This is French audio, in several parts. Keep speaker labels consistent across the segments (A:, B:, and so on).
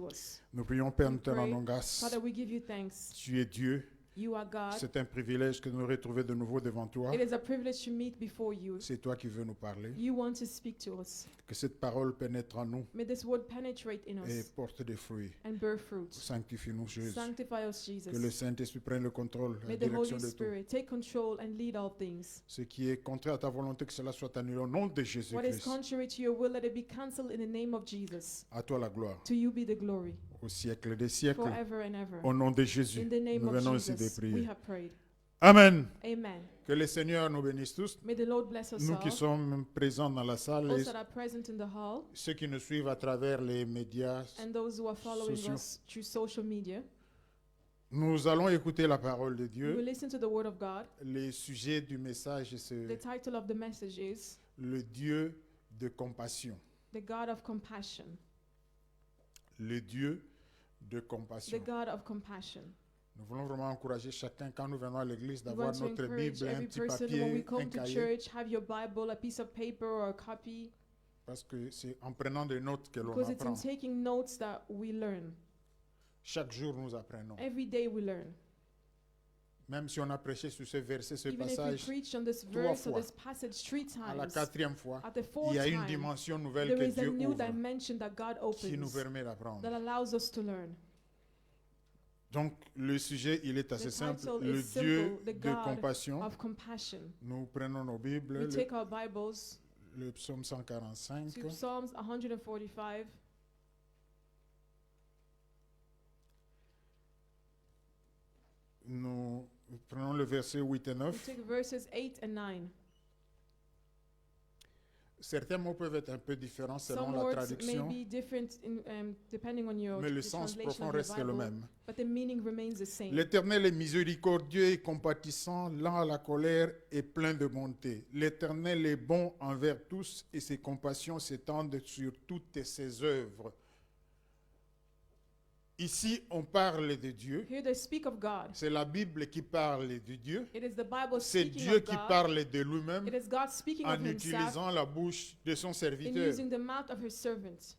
A: to us.
B: Nous prions, Père, nous te
A: pray,
B: rendons grâce.
A: Father, we give you thanks.
B: Tu es Dieu.
A: You are God.
B: C'est un privilège que de nous retrouver de nouveau devant toi.
A: It is a privilege to meet before you.
B: C'est toi qui veux nous parler.
A: You want to speak to us.
B: Que cette parole pénètre en nous
A: May this word penetrate in
B: et
A: us
B: porte des fruits.
A: and bear fruit.
B: Sanctifie-nous, Jésus.
A: Sanctify us,
B: Que le
A: Jesus.
B: Saint-Esprit prenne le contrôle, la
A: May the Holy
B: direction de tout.
A: Spirit take control and lead all things.
B: Ce qui est contraire à ta volonté, que cela soit annulé au nom de
A: What is
B: Jésus-Christ.
A: contrary to your will, let it be cancelled in the name of Jesus.
B: À toi la gloire,
A: To you be the glory,
B: au siècle des siècles.
A: forever and ever.
B: Au nom de Jésus,
A: In the name
B: nous
A: of
B: venons ici de
A: Jesus, we
B: prier.
A: have prayed.
B: Amen.
A: Amen.
B: Que le Seigneur nous bénisse tous.
A: May the Lord bless us
B: Nous qui
A: all.
B: sommes présents dans la salle
A: Those
B: et
A: that are present in the hall
B: ceux qui nous suivent à travers les médias,
A: and those who are following
B: sociaux.
A: us through social media.
B: Nous allons écouter la parole de
A: We
B: Dieu.
A: will listen to the word of God.
B: Le sujet du message,
A: The
B: c'est
A: title of the message is
B: le Dieu de compassion.
A: The God of Compassion.
B: Le Dieu de
A: The
B: compassion.
A: God of Compassion.
B: Nous voulons vraiment encourager chacun, quand nous venons à l'église,
A: We
B: d'avoir
A: want to
B: notre
A: encourage
B: Bible, un
A: every
B: petit
A: person
B: papier,
A: when we
B: un
A: come to
B: cahier,
A: church, have your Bible, a piece of paper or a copy,
B: parce que c'est en prenant des notes que l'on
A: because it's in
B: apprend.
A: taking notes that we learn.
B: Chaque jour, nous apprenons.
A: Every day we learn.
B: Même si on a prêché sur ce verset, ce
A: Even if we
B: passage,
A: preach on this
B: trois
A: verse or
B: fois.
A: this passage 3
B: à la
A: times,
B: quatrième fois,
A: at the
B: il
A: fourth
B: y a une
A: time,
B: dimension nouvelle
A: there
B: que
A: is a
B: Dieu
A: new
B: ouvre,
A: dimension that God
B: qui nous
A: opens
B: permet d'apprendre.
A: that allows us to learn.
B: Donc, le sujet, il est assez
A: The
B: simple.
A: title
B: Le
A: is simple,
B: Dieu
A: the
B: de
A: God
B: compassion.
A: of compassion.
B: Nous prenons nos Bibles,
A: We take our Bibles
B: le psaume 145.
A: to Psalms 145.
B: Nous prenons le verset 8 et
A: We
B: 9.
A: take verses 8 and 9.
B: Certains mots peuvent être un peu différents selon
A: Some
B: la
A: words may
B: traduction,
A: be different depending on your
B: mais le
A: the
B: sens
A: translation
B: profond
A: of your
B: reste le
A: Bible,
B: même.
A: but the meaning remains the same.
B: L'Éternel est miséricordieux et compatissant, lent à la colère et plein de bonté. L'Éternel est bon envers tous et ses compassions s'étendent sur toutes ses œuvres. Ici, on parle de Dieu.
A: Here they speak of God.
B: C'est la Bible qui parle de Dieu.
A: It is the Bible
B: C'est
A: speaking
B: Dieu
A: of
B: qui
A: God.
B: parle de lui-même
A: It is God speaking
B: en
A: of himself
B: utilisant la bouche de son
A: in
B: serviteur.
A: using the mouth of his servant.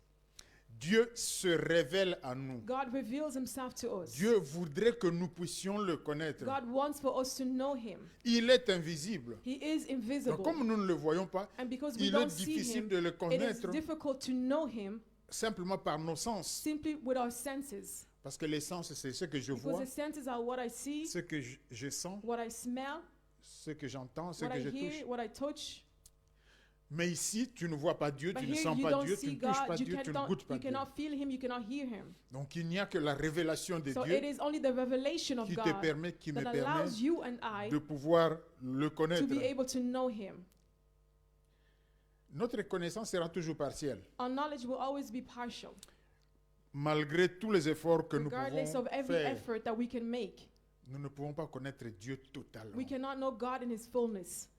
B: Dieu se révèle à nous.
A: God reveals himself to us.
B: Dieu voudrait que nous puissions le connaître.
A: God wants for us to know him.
B: Il est invisible.
A: He is invisible.
B: Donc, comme nous ne le voyons pas,
A: And because we
B: il est
A: don't see
B: difficile
A: him,
B: de le
A: it is
B: connaître
A: difficult to know him
B: simplement par nos sens.
A: simply with our senses.
B: Parce que les sens, c'est ce que je
A: Because
B: vois,
A: the senses are what I see,
B: ce que je sens,
A: what I smell,
B: ce que j'entends, ce
A: what
B: que
A: I
B: je
A: hear,
B: touche.
A: what I touch.
B: Mais ici, tu ne vois pas Dieu,
A: But
B: tu ne
A: here
B: sens
A: you
B: pas
A: don't
B: Dieu, tu
A: see
B: ne touches pas
A: God,
B: Dieu, tu ne goûtes pas
A: you
B: Dieu.
A: cannot feel him, you cannot hear him.
B: Donc il n'y a que la révélation de
A: So
B: Dieu
A: it is only the revelation of
B: qui te
A: God
B: permet, qui me
A: that
B: permet
A: allows you and I
B: de pouvoir le
A: to
B: connaître.
A: be able to know him.
B: Notre connaissance sera toujours partielle.
A: Our knowledge will always be partial,
B: Malgré tous les efforts que nous
A: regardless
B: pouvons
A: of every
B: faire,
A: effort that we can make.
B: nous ne pouvons pas connaître Dieu totalement.
A: We cannot know God in his fullness.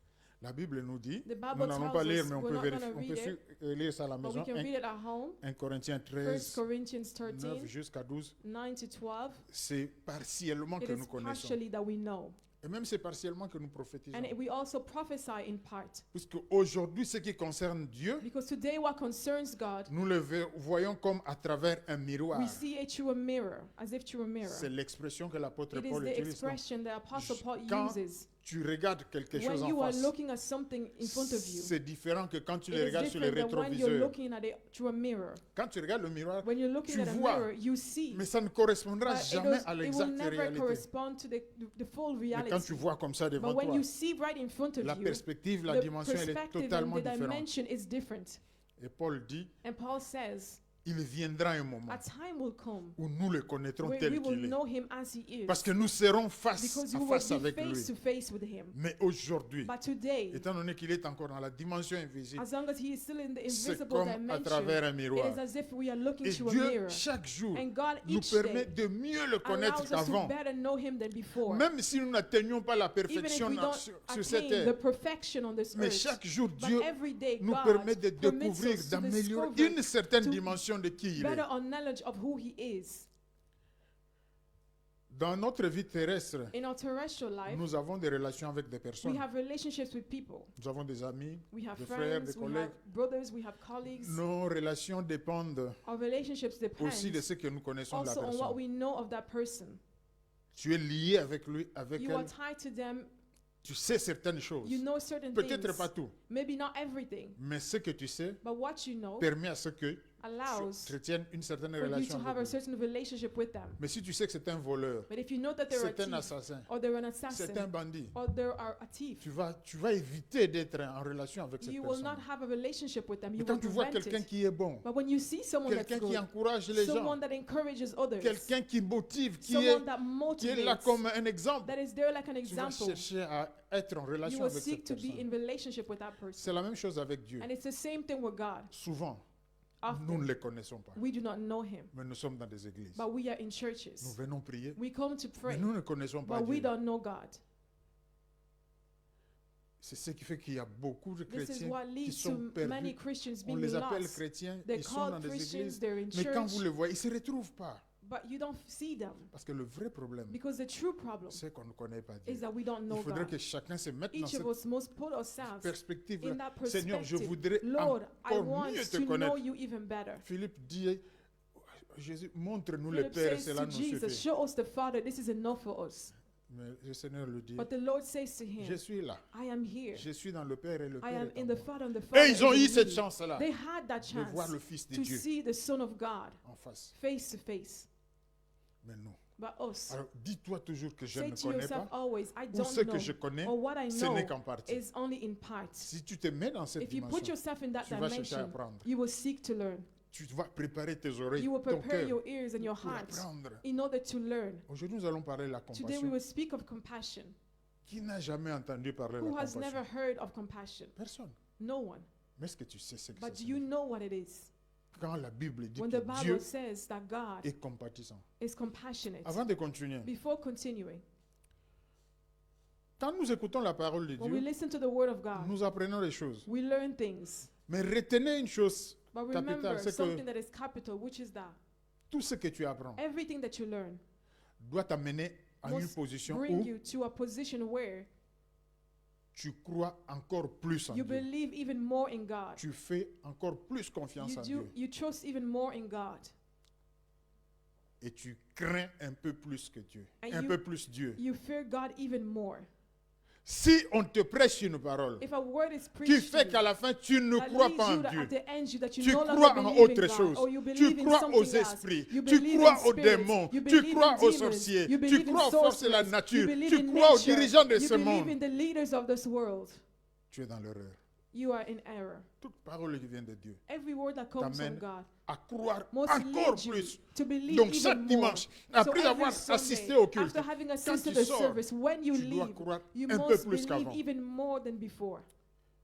B: La Bible nous dit,
A: The Bible
B: nous n'allons pas
A: tells
B: lire,
A: us,
B: mais on
A: we're
B: peut
A: not
B: vérifier,
A: gonna
B: on peut
A: read
B: lire ça à la
A: But we
B: maison.
A: can read it at home.
B: 1 Corinthiens
A: 1
B: 13,
A: Corinthians
B: 9
A: 13,
B: jusqu'à 12,
A: 9 to 12.
B: c'est partiellement
A: It
B: que
A: is
B: nous connaissons.
A: partially that we know.
B: Et même c'est partiellement que nous prophétisons.
A: And we also prophesy in part.
B: Puisque aujourd'hui, ce qui concerne Dieu,
A: Because today what concerns God,
B: nous le voyons comme à travers un miroir.
A: we see it through a mirror, as if through a mirror.
B: C'est l'expression que l'apôtre
A: It is
B: Paul
A: the
B: utilise.
A: expression that Apostle Paul
B: Quand
A: uses.
B: tu regardes quelque chose
A: When
B: en
A: you are
B: face,
A: looking at something in front of you,
B: c'est différent que quand tu
A: it
B: le
A: is
B: regardes sur le
A: different than when you're
B: rétroviseur.
A: looking at it through a mirror.
B: Quand tu regardes le miroir,
A: When you're looking
B: tu
A: at a
B: vois,
A: mirror, you see.
B: mais ça ne correspondra
A: But
B: jamais à
A: it will
B: l'exacte
A: never
B: réalité.
A: correspond to the full
B: Mais quand
A: reality.
B: tu vois comme ça devant
A: But when
B: toi,
A: you see right in front of
B: la
A: you,
B: perspective, la
A: the
B: dimension, elle est
A: perspective and
B: totalement
A: the
B: différente.
A: dimension is different.
B: Et Paul dit,
A: And Paul says,
B: il viendra un moment
A: a time will come
B: où nous le connaîtrons
A: where we
B: tel
A: will
B: qu'il est.
A: know him as he is.
B: Parce que nous serons face
A: Because
B: à
A: you
B: face
A: will be
B: avec lui.
A: face to face with him.
B: Mais aujourd'hui,
A: But today,
B: étant donné qu'il est encore dans la dimension invisible,
A: as long as he is still in the
B: c'est
A: invisible
B: comme à
A: dimension,
B: travers un
A: it
B: miroir.
A: is as if we are looking
B: Et
A: through a
B: Dieu,
A: mirror.
B: chaque jour,
A: And God
B: nous
A: each
B: permet
A: day
B: de mieux le connaître
A: allows us to
B: qu'avant.
A: better know him than before.
B: Même si nous n'atteignons pas la
A: Even if
B: perfection
A: we don't
B: sur cette
A: attain the
B: terre.
A: perfection on this
B: Mais
A: earth.
B: chaque jour,
A: But
B: Dieu
A: every day,
B: nous
A: God
B: permet de
A: permits
B: découvrir,
A: us to
B: d'améliorer
A: discover,
B: une certaine
A: to
B: dimension de qui il
A: better
B: est.
A: our knowledge of who he is.
B: Dans notre vie terrestre,
A: In our terrestrial life,
B: nous avons des relations avec des
A: we
B: personnes.
A: have relationships with people.
B: Nous avons des amis,
A: We have
B: des frères, des
A: friends, we
B: collègues.
A: have brothers, we have colleagues.
B: Nos relations dépendent
A: Our relationships
B: aussi de
A: depend
B: ce que nous connaissons de la
A: also on what
B: personne.
A: we know of that person.
B: Tu es lié avec lui, avec
A: You are
B: elle.
A: tied to them.
B: Tu sais certaines choses.
A: You know certain
B: Peut-être
A: things.
B: pas tout,
A: Maybe not everything,
B: mais ce que tu sais
A: but what you know
B: permet à ce que tu
A: allows
B: entretiennes une certaine
A: for you
B: relation
A: to have a
B: avec lui.
A: certain relationship with them.
B: Mais si tu sais que c'est un voleur,
A: But if you know that they're a
B: c'est un
A: thief,
B: assassin,
A: or they're an
B: c'est un
A: assassin,
B: bandit,
A: or they are a thief,
B: tu vas éviter d'être en relation avec cette
A: you will not
B: personne.
A: have a relationship with them.
B: Mais
A: You
B: quand
A: will
B: tu vois
A: prevent
B: quelqu'un
A: it.
B: qui est bon,
A: But when you see someone that's
B: quelqu'un qui
A: good,
B: encourage les gens,
A: someone that encourages others,
B: quelqu'un qui motive,
A: someone that
B: qui est là
A: motivates,
B: comme un exemple,
A: that is there like an
B: tu vas
A: example,
B: chercher à être en
A: you
B: relation
A: will
B: avec
A: seek
B: cette
A: to be in
B: personne.
A: relationship with that person.
B: C'est la même chose avec Dieu.
A: And it's the same thing with God.
B: Souvent, nous
A: Often,
B: ne les connaissons pas,
A: we do not know him,
B: mais nous sommes dans des églises.
A: but we are in
B: Nous
A: churches.
B: venons prier,
A: We come to
B: mais
A: pray,
B: nous ne connaissons pas
A: but we
B: Dieu.
A: don't know God.
B: C'est ce qui fait qu'il y a beaucoup de
A: This is
B: chrétiens
A: what
B: qui
A: leads
B: sont
A: to many
B: perdus.
A: Christians
B: On
A: being
B: les appelle
A: lost.
B: chrétiens,
A: They're
B: ils sont dans
A: called
B: des
A: Christians,
B: églises,
A: they're in
B: mais quand
A: church,
B: vous les voyez, ils ne se retrouvent pas.
A: but you don't see them.
B: Parce que le vrai problème,
A: Because the true problem
B: c'est qu'on ne connaît pas
A: is
B: Dieu.
A: that we don't
B: Il
A: know
B: faudrait
A: God.
B: que chacun se mette dans
A: Each of
B: cette
A: us must put ourselves
B: perspective.
A: in that
B: Seigneur, je
A: perspective.
B: voudrais
A: Lord, I
B: encore
A: want
B: mieux te
A: to know
B: connaître.
A: you even better.
B: Philippe dit, Jésus, montre-nous le
A: Philip
B: Père,
A: says
B: cela
A: to
B: nous
A: Jesus,
B: suffit.
A: show us the Father, this is enough for us.
B: Mais le Seigneur le dit,
A: But the Lord says to
B: je
A: him,
B: suis là,
A: I am here.
B: je suis dans le Père et le
A: I
B: Père
A: am
B: est en
A: in
B: moi.
A: the Father and the Father
B: Et ils ont
A: is
B: eu
A: in
B: cette
A: me.
B: chance-là
A: They had that
B: de voir
A: chance
B: le Fils de
A: to
B: Dieu
A: see the Son of God
B: en face.
A: face to face.
B: Mais nous.
A: But us,
B: Alors, dis-toi toujours que je
A: say
B: ne
A: to
B: connais
A: yourself
B: pas,
A: always, I
B: ou
A: don't
B: ce que
A: know,
B: je connais,
A: or what I
B: ce n'est
A: know
B: qu'en partie.
A: is only in part.
B: Si tu te mets dans cette
A: If you put
B: dimension,
A: yourself in that
B: tu vas chercher à
A: dimension,
B: apprendre.
A: you will seek to learn.
B: Tu vas préparer tes oreilles,
A: You will
B: ton
A: prepare
B: cœur
A: your ears and your
B: pour
A: heart
B: apprendre.
A: in order to learn.
B: Aujourd'hui, nous allons parler de la
A: Today we
B: compassion.
A: will speak of compassion.
B: Qui n'a jamais entendu parler de
A: Who
B: la
A: has never
B: compassion?
A: heard of compassion?
B: Personne.
A: No one.
B: Mais est-ce que tu sais ce que
A: But
B: ça
A: do you
B: signifie?
A: know what it is?
B: Quand la Bible dit
A: When
B: que
A: the Bible
B: Dieu
A: says that God
B: est compatissant.
A: is compassionate.
B: Avant de continuer,
A: Before continuing,
B: quand nous écoutons la parole de
A: when we
B: Dieu,
A: listen to the word of God,
B: nous apprenons les choses.
A: we learn things.
B: Mais retenez une chose
A: But remember
B: capitale, c'est
A: something
B: que
A: that is capital, which is that
B: tout ce que tu apprends
A: everything that you learn
B: doit t'amener à une
A: must
B: position
A: bring
B: où
A: you to a position where
B: tu crois encore plus en
A: you
B: Dieu.
A: believe even more in God.
B: Tu fais encore plus confiance en Dieu.
A: You trust even more in God.
B: Et tu crains un peu plus que Dieu.
A: And
B: Un peu plus Dieu.
A: You fear God even more.
B: Si on te prêche une parole
A: If a word is
B: qui
A: preached
B: fait
A: to
B: qu'à
A: you,
B: la fin tu ne
A: that
B: crois
A: leads
B: pas
A: you
B: en
A: that
B: Dieu,
A: at the end you that you
B: tu
A: no
B: crois
A: longer
B: en
A: believe
B: autre
A: in God,
B: chose,
A: or you
B: tu
A: believe in
B: crois aux
A: something else,
B: esprits,
A: you
B: tu
A: believe
B: crois
A: in
B: aux
A: spirits,
B: démons,
A: you
B: tu
A: believe
B: crois
A: in
B: aux
A: demons,
B: sorciers,
A: you
B: tu
A: believe in
B: crois aux forces de la
A: sorcerers,
B: nature,
A: you believe
B: tu
A: in
B: crois aux
A: nature,
B: dirigeants de
A: you
B: ce
A: believe
B: monde.
A: in the leaders of this world.
B: Tu es dans l'erreur.
A: You are in error.
B: Toute parole qui vient de Dieu
A: Every word that comes from
B: t'amène
A: God
B: à croire
A: must
B: encore
A: lead you
B: plus.
A: to believe
B: Donc
A: even
B: chaque
A: more.
B: dimanche,
A: So
B: après
A: every
B: avoir
A: Sunday,
B: assisté au culte,
A: after having
B: quand
A: assisted
B: tu
A: the
B: sors,
A: service, when you
B: tu dois
A: leave,
B: croire
A: you
B: un peu
A: must
B: plus qu'avant.
A: believe even more than before.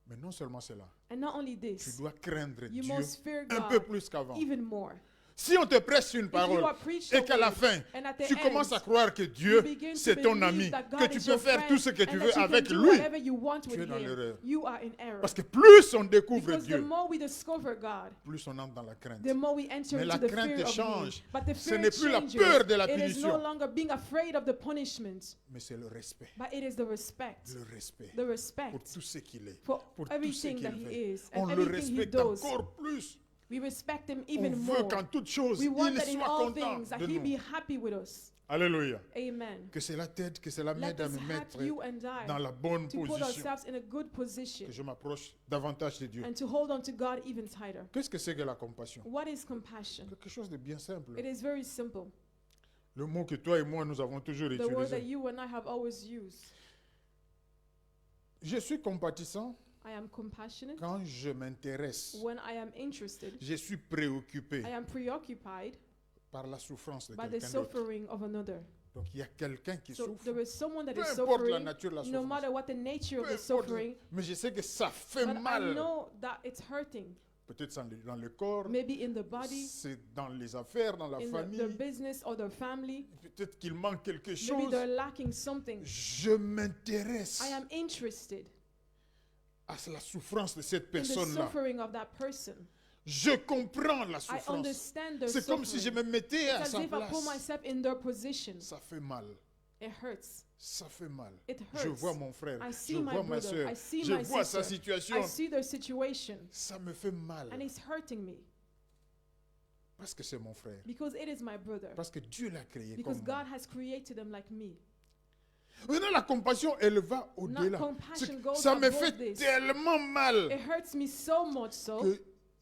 B: Mais non seulement cela,
A: And not only
B: tu
A: this,
B: dois craindre
A: you
B: Dieu
A: must fear
B: un peu
A: God
B: plus qu'avant.
A: even more.
B: Si on te prêche une
A: If
B: parole
A: you are preached
B: et
A: a
B: qu'à la
A: word,
B: fin,
A: and at the
B: tu commences
A: end,
B: à croire que
A: you
B: Dieu,
A: begin to
B: c'est ton
A: believe
B: ami,
A: that God
B: que tu
A: is
B: peux
A: your
B: faire
A: friend
B: tout ce que
A: and
B: tu
A: that
B: veux
A: you can
B: avec
A: do
B: lui,
A: whatever you want
B: tu
A: with
B: es dans
A: him,
B: l'erreur.
A: you are in error.
B: Parce que plus on découvre
A: Because the
B: Dieu,
A: more we discover God,
B: plus on entre dans la crainte.
A: the more we enter
B: Mais la
A: into the
B: crainte
A: fear of
B: change.
A: Him. But the
B: Ce
A: fear
B: n'est plus la
A: changes.
B: peur de la
A: It is no
B: punition,
A: longer being afraid of the punishment,
B: mais c'est le respect.
A: but it is the respect.
B: Le respect
A: The respect
B: pour tout ce qu'il est,
A: for
B: pour tout ce
A: everything
B: qu'il
A: that He
B: fait.
A: is
B: On
A: and
B: le
A: everything He
B: respecte
A: does.
B: encore plus.
A: We respect Him
B: On
A: even
B: veut
A: more.
B: qu'en toutes choses,
A: We want
B: il
A: that in
B: soit
A: all
B: content
A: things that
B: de
A: He be
B: nous.
A: happy with us.
B: Alléluia.
A: Amen.
B: Que cela t'aide, que cela
A: Let
B: m'aide à
A: us
B: me
A: help
B: mettre
A: you and
B: dans
A: I
B: la bonne
A: to put
B: position,
A: ourselves in a good position
B: que je m'approche davantage de Dieu.
A: and to hold on to God even tighter.
B: Qu'est-ce que c'est que la compassion?
A: What is compassion?
B: Quelque chose de bien simple.
A: It is very simple.
B: Le mot que toi et moi nous avons toujours
A: The word that
B: utilisé.
A: you and I have always used.
B: Je suis compatissant
A: I am compassionate
B: quand je m'intéresse.
A: when I am interested.
B: Je suis préoccupé
A: I am preoccupied
B: par la souffrance de
A: by the
B: quelqu'un d'autre.
A: suffering of another.
B: Donc il y a quelqu'un qui
A: So
B: souffre.
A: there is someone that
B: Peu
A: is
B: importe la
A: suffering,
B: nature de la
A: no
B: souffrance.
A: matter what the nature of
B: Peu
A: the
B: importe,
A: suffering,
B: mais je sais que ça fait
A: but I
B: mal.
A: know that it's hurting.
B: Peut-être dans le corps,
A: Maybe in the body,
B: c'est dans les affaires, dans la
A: in
B: famille.
A: their business or their family.
B: Peut-être qu'il manque quelque
A: Maybe
B: chose.
A: they're lacking something.
B: Je m'intéresse
A: I am interested
B: à la souffrance de cette
A: in the
B: personne-là.
A: suffering of that person.
B: Je comprends la
A: I
B: souffrance.
A: understand their
B: C'est comme si je
A: suffering.
B: me mettais à
A: It's as
B: sa
A: if I put
B: place.
A: myself in their position.
B: Ça fait mal.
A: It hurts.
B: Ça fait mal.
A: It
B: Je
A: hurts.
B: vois mon frère,
A: I
B: je
A: see my
B: vois ma
A: brother.
B: soeur,
A: I see
B: je
A: my
B: vois sa
A: sister.
B: situation.
A: I see their situation.
B: Ça me fait mal.
A: And it's hurting me.
B: Parce que c'est mon frère.
A: Because it is my brother.
B: Parce que Dieu l'a créé
A: Because
B: comme moi.
A: God has created them like me.
B: Maintenant, la compassion, elle va
A: Now,
B: au-delà.
A: compassion goes
B: Ça me
A: above
B: fait
A: this.
B: tellement mal
A: It hurts me so much so
B: que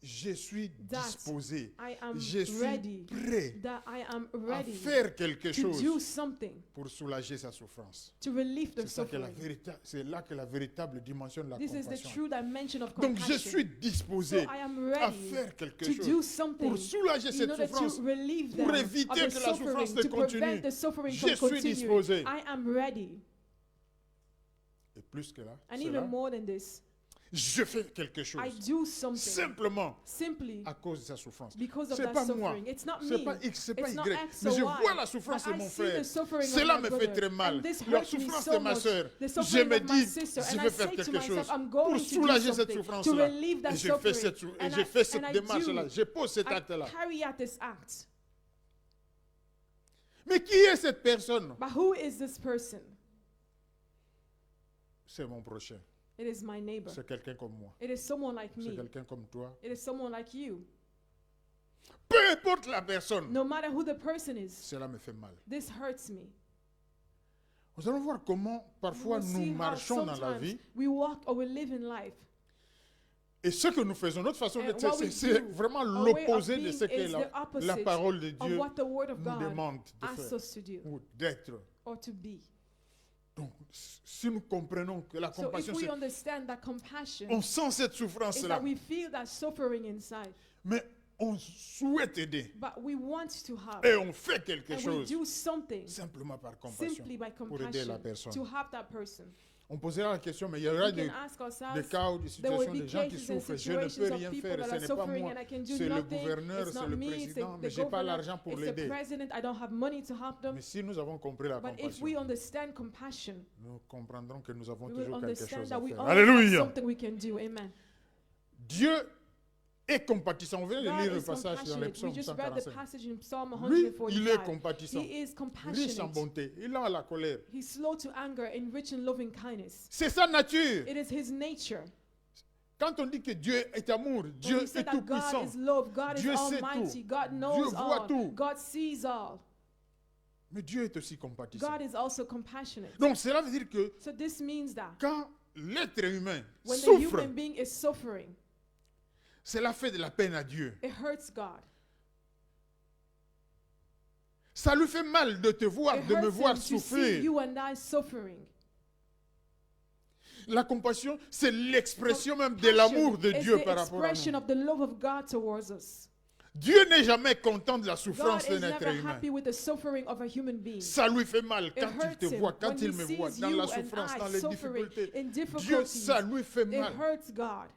B: je suis
A: that
B: disposé.
A: I am
B: Je suis
A: ready.
B: prêt
A: That I am
B: à
A: ready
B: faire quelque
A: to do
B: chose
A: something
B: pour soulager sa souffrance.
A: to relieve their
B: C'est ça que
A: suffering.
B: c'est là que la véritable dimension de la
A: This is the
B: compassion.
A: true dimension of
B: Donc je
A: compassion.
B: suis
A: So
B: disposé
A: I am
B: à
A: ready
B: faire quelque
A: to do
B: chose
A: something
B: pour soulager
A: in
B: cette
A: order
B: souffrance.
A: to relieve
B: pour
A: them
B: éviter
A: of
B: que
A: the
B: la souffrance
A: suffering,
B: ne
A: to
B: continue.
A: prevent the suffering
B: Je
A: from
B: suis
A: continuing.
B: disposé.
A: I am ready.
B: Et plus que là,
A: And
B: cela,
A: even more than this,
B: je fais quelque chose
A: I do something
B: simplement
A: simply
B: à cause de sa souffrance.
A: because of
B: C'est
A: that
B: pas moi,
A: suffering. It's not
B: c'est
A: me.
B: pas X, c'est pas
A: It's not
B: Y,
A: X
B: mais
A: or
B: je
A: Y.
B: vois la souffrance
A: But
B: de
A: I
B: mon
A: see the
B: frère.
A: suffering of
B: Cela
A: my
B: me
A: brother.
B: fait très mal.
A: And this
B: La
A: hurts me
B: souffrance
A: so
B: de ma
A: much.
B: soeur.
A: The
B: Je
A: suffering
B: me
A: of my
B: dis,
A: sister.
B: je
A: And I
B: vais faire
A: say to
B: quelque
A: myself,
B: chose
A: I'm
B: pour
A: going to do
B: soulager cette
A: something to
B: souffrance-là.
A: relieve that
B: Et je fais
A: suffering.
B: et
A: And
B: je fais cette
A: I
B: démarche-là.
A: do.
B: Je pose cet
A: I
B: acte-là.
A: carry out this act.
B: Mais qui est cette personne?
A: But who is this person?
B: C'est mon prochain.
A: It is my neighbor.
B: C'est quelqu'un comme moi.
A: It is someone like
B: C'est
A: me.
B: quelqu'un comme toi.
A: It is someone like you.
B: Peu importe la personne,
A: No matter who the person is,
B: cela me fait mal.
A: this hurts me.
B: Nous allons voir comment parfois
A: We'll
B: nous
A: see how
B: marchons dans la
A: sometimes
B: vie.
A: we walk or we live in life.
B: Et ce que nous faisons, notre façon
A: And
B: d'être,
A: what we
B: c'est
A: do,
B: vraiment
A: our way of
B: l'opposé de
A: being
B: ce que
A: is the
B: la
A: opposite
B: parole de
A: of
B: Dieu
A: what the Word of
B: nous
A: God
B: demande de
A: asks
B: faire
A: us to do
B: ou d'être.
A: or to be.
B: Donc, si nous comprenons que la
A: So if
B: compassion,
A: we understand that compassion
B: on sent cette
A: is
B: souffrance-là,
A: that we feel that suffering inside,
B: mais on souhaite aider
A: but we want to have,
B: et on fait quelque
A: and we
B: chose
A: do something
B: simplement par compassion
A: simply by
B: pour aider la
A: compassion
B: personne.
A: to help that person.
B: On posera la question, mais il y aura
A: We
B: des
A: can ask ourselves,
B: cas ou des
A: there will
B: situations
A: be
B: de gens qui
A: cases and
B: souffrent. Je ne peux
A: situations of
B: rien
A: people
B: faire,
A: that
B: ce
A: are
B: n'est pas
A: suffering
B: moi,
A: and I can do
B: c'est le
A: nothing.
B: gouverneur,
A: It's
B: c'est
A: not
B: le
A: me, it's
B: président,
A: the
B: mais je n'ai pas
A: governor,
B: l'argent pour
A: it's the
B: l'aider.
A: president. I don't have money to help them.
B: Mais si nous avons compris la
A: But if
B: compassion,
A: we understand compassion,
B: nous comprendrons que nous avons
A: we will
B: toujours quelque
A: understand
B: chose
A: that
B: à
A: we
B: faire.
A: always have
B: Alléluia!
A: something we can do. Amen.
B: Dieu est compatissant. On vient de
A: God
B: lire le
A: is
B: passage dans les
A: compassionate. We
B: psaumes
A: just read the
B: 145.
A: passage in Psalm
B: Lui, il est
A: 145.
B: compatissant,
A: He is
B: riche en
A: compassionate.
B: bonté, il a la colère.
A: He's slow to anger and rich in loving kindness.
B: C'est sa nature.
A: It is his nature.
B: Quand on dit que Dieu est amour,
A: When
B: Dieu
A: we say
B: est tout
A: that God
B: puissant.
A: is love, God is
B: Dieu sait
A: almighty,
B: tout.
A: God knows
B: voit
A: all,
B: tout.
A: God sees all.
B: Mais Dieu est aussi compatissant.
A: God is also compassionate.
B: Donc cela veut dire que
A: So this means that
B: quand l'être humain
A: when the
B: souffre,
A: human being is suffering,
B: cela fait de la peine à Dieu.
A: it hurts God.
B: Ça lui fait mal de te voir,
A: It
B: de me
A: hurts
B: voir
A: him to see
B: souffrir.
A: you and I suffering.
B: La compassion, c'est l'expression même de
A: Compassion
B: l'amour de
A: is
B: Dieu
A: the
B: par rapport à
A: expression
B: nous.
A: of the love of God towards us.
B: Dieu n'est jamais content de la
A: God
B: souffrance
A: is
B: d'un être
A: never
B: humain.
A: happy with the suffering of a human being.
B: Ça lui fait mal
A: It
B: quand il
A: hurts
B: te
A: him
B: voit, quand
A: when
B: il
A: he
B: me voit
A: sees
B: dans
A: you
B: la
A: and
B: souffrance,
A: I
B: dans les
A: suffering
B: difficultés.
A: in
B: Dieu,
A: difficulties.
B: ça lui fait
A: It
B: mal.
A: hurts God.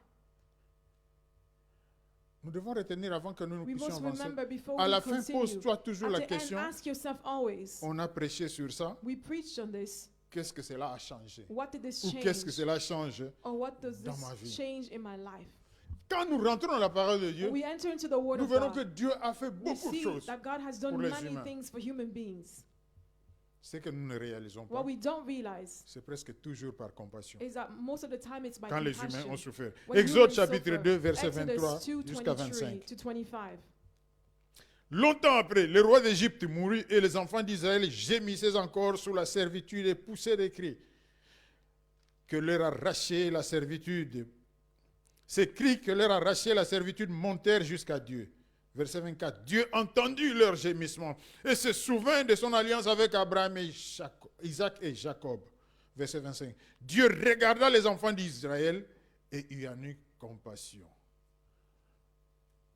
B: Nous devons retenir avant que nous
A: We
B: puissions
A: must
B: avancer.
A: remember before
B: À
A: we
B: la fin,
A: continue.
B: pose-toi toujours
A: At
B: la
A: the end,
B: question.
A: ask yourself always,
B: On a prêché sur ça.
A: we preached on this.
B: Qu'est-ce que cela a changé?
A: What did this
B: Ou qu'est-ce que
A: change?
B: cela change?
A: Or what does
B: dans ma vie?
A: this change in my life?
B: Quand nous rentrons dans la parole de Dieu,
A: When we enter into the Word
B: nous
A: of
B: verrons que
A: God,
B: Dieu a fait
A: we
B: beaucoup de
A: see
B: choses.
A: that God has
B: pour
A: done
B: les
A: many
B: humains.
A: things for human beings.
B: Ce que nous ne réalisons pas,
A: What we don't realize
B: c'est presque toujours par compassion.
A: is that most of the time it's by
B: Quand les humains
A: compassion.
B: ont souffert.
A: When
B: Exode
A: humans
B: chapitre
A: suffer.
B: 2, verset
A: Exodus
B: 23
A: 2,
B: jusqu'à
A: 23
B: 25.
A: to 25.
B: Longtemps après, le roi d'Égypte mourut et les enfants d'Israël gémissaient encore sous la servitude et poussaient des cris que leur arrachait la servitude. Ces cris que leur arrachait la servitude montèrent jusqu'à Dieu. Verset 24. Dieu entendit leurs gémissements et se souvint de son alliance avec Abraham et Isaac et Jacob. Verset 25. Dieu regarda les enfants d'Israël et eut en eux compassion.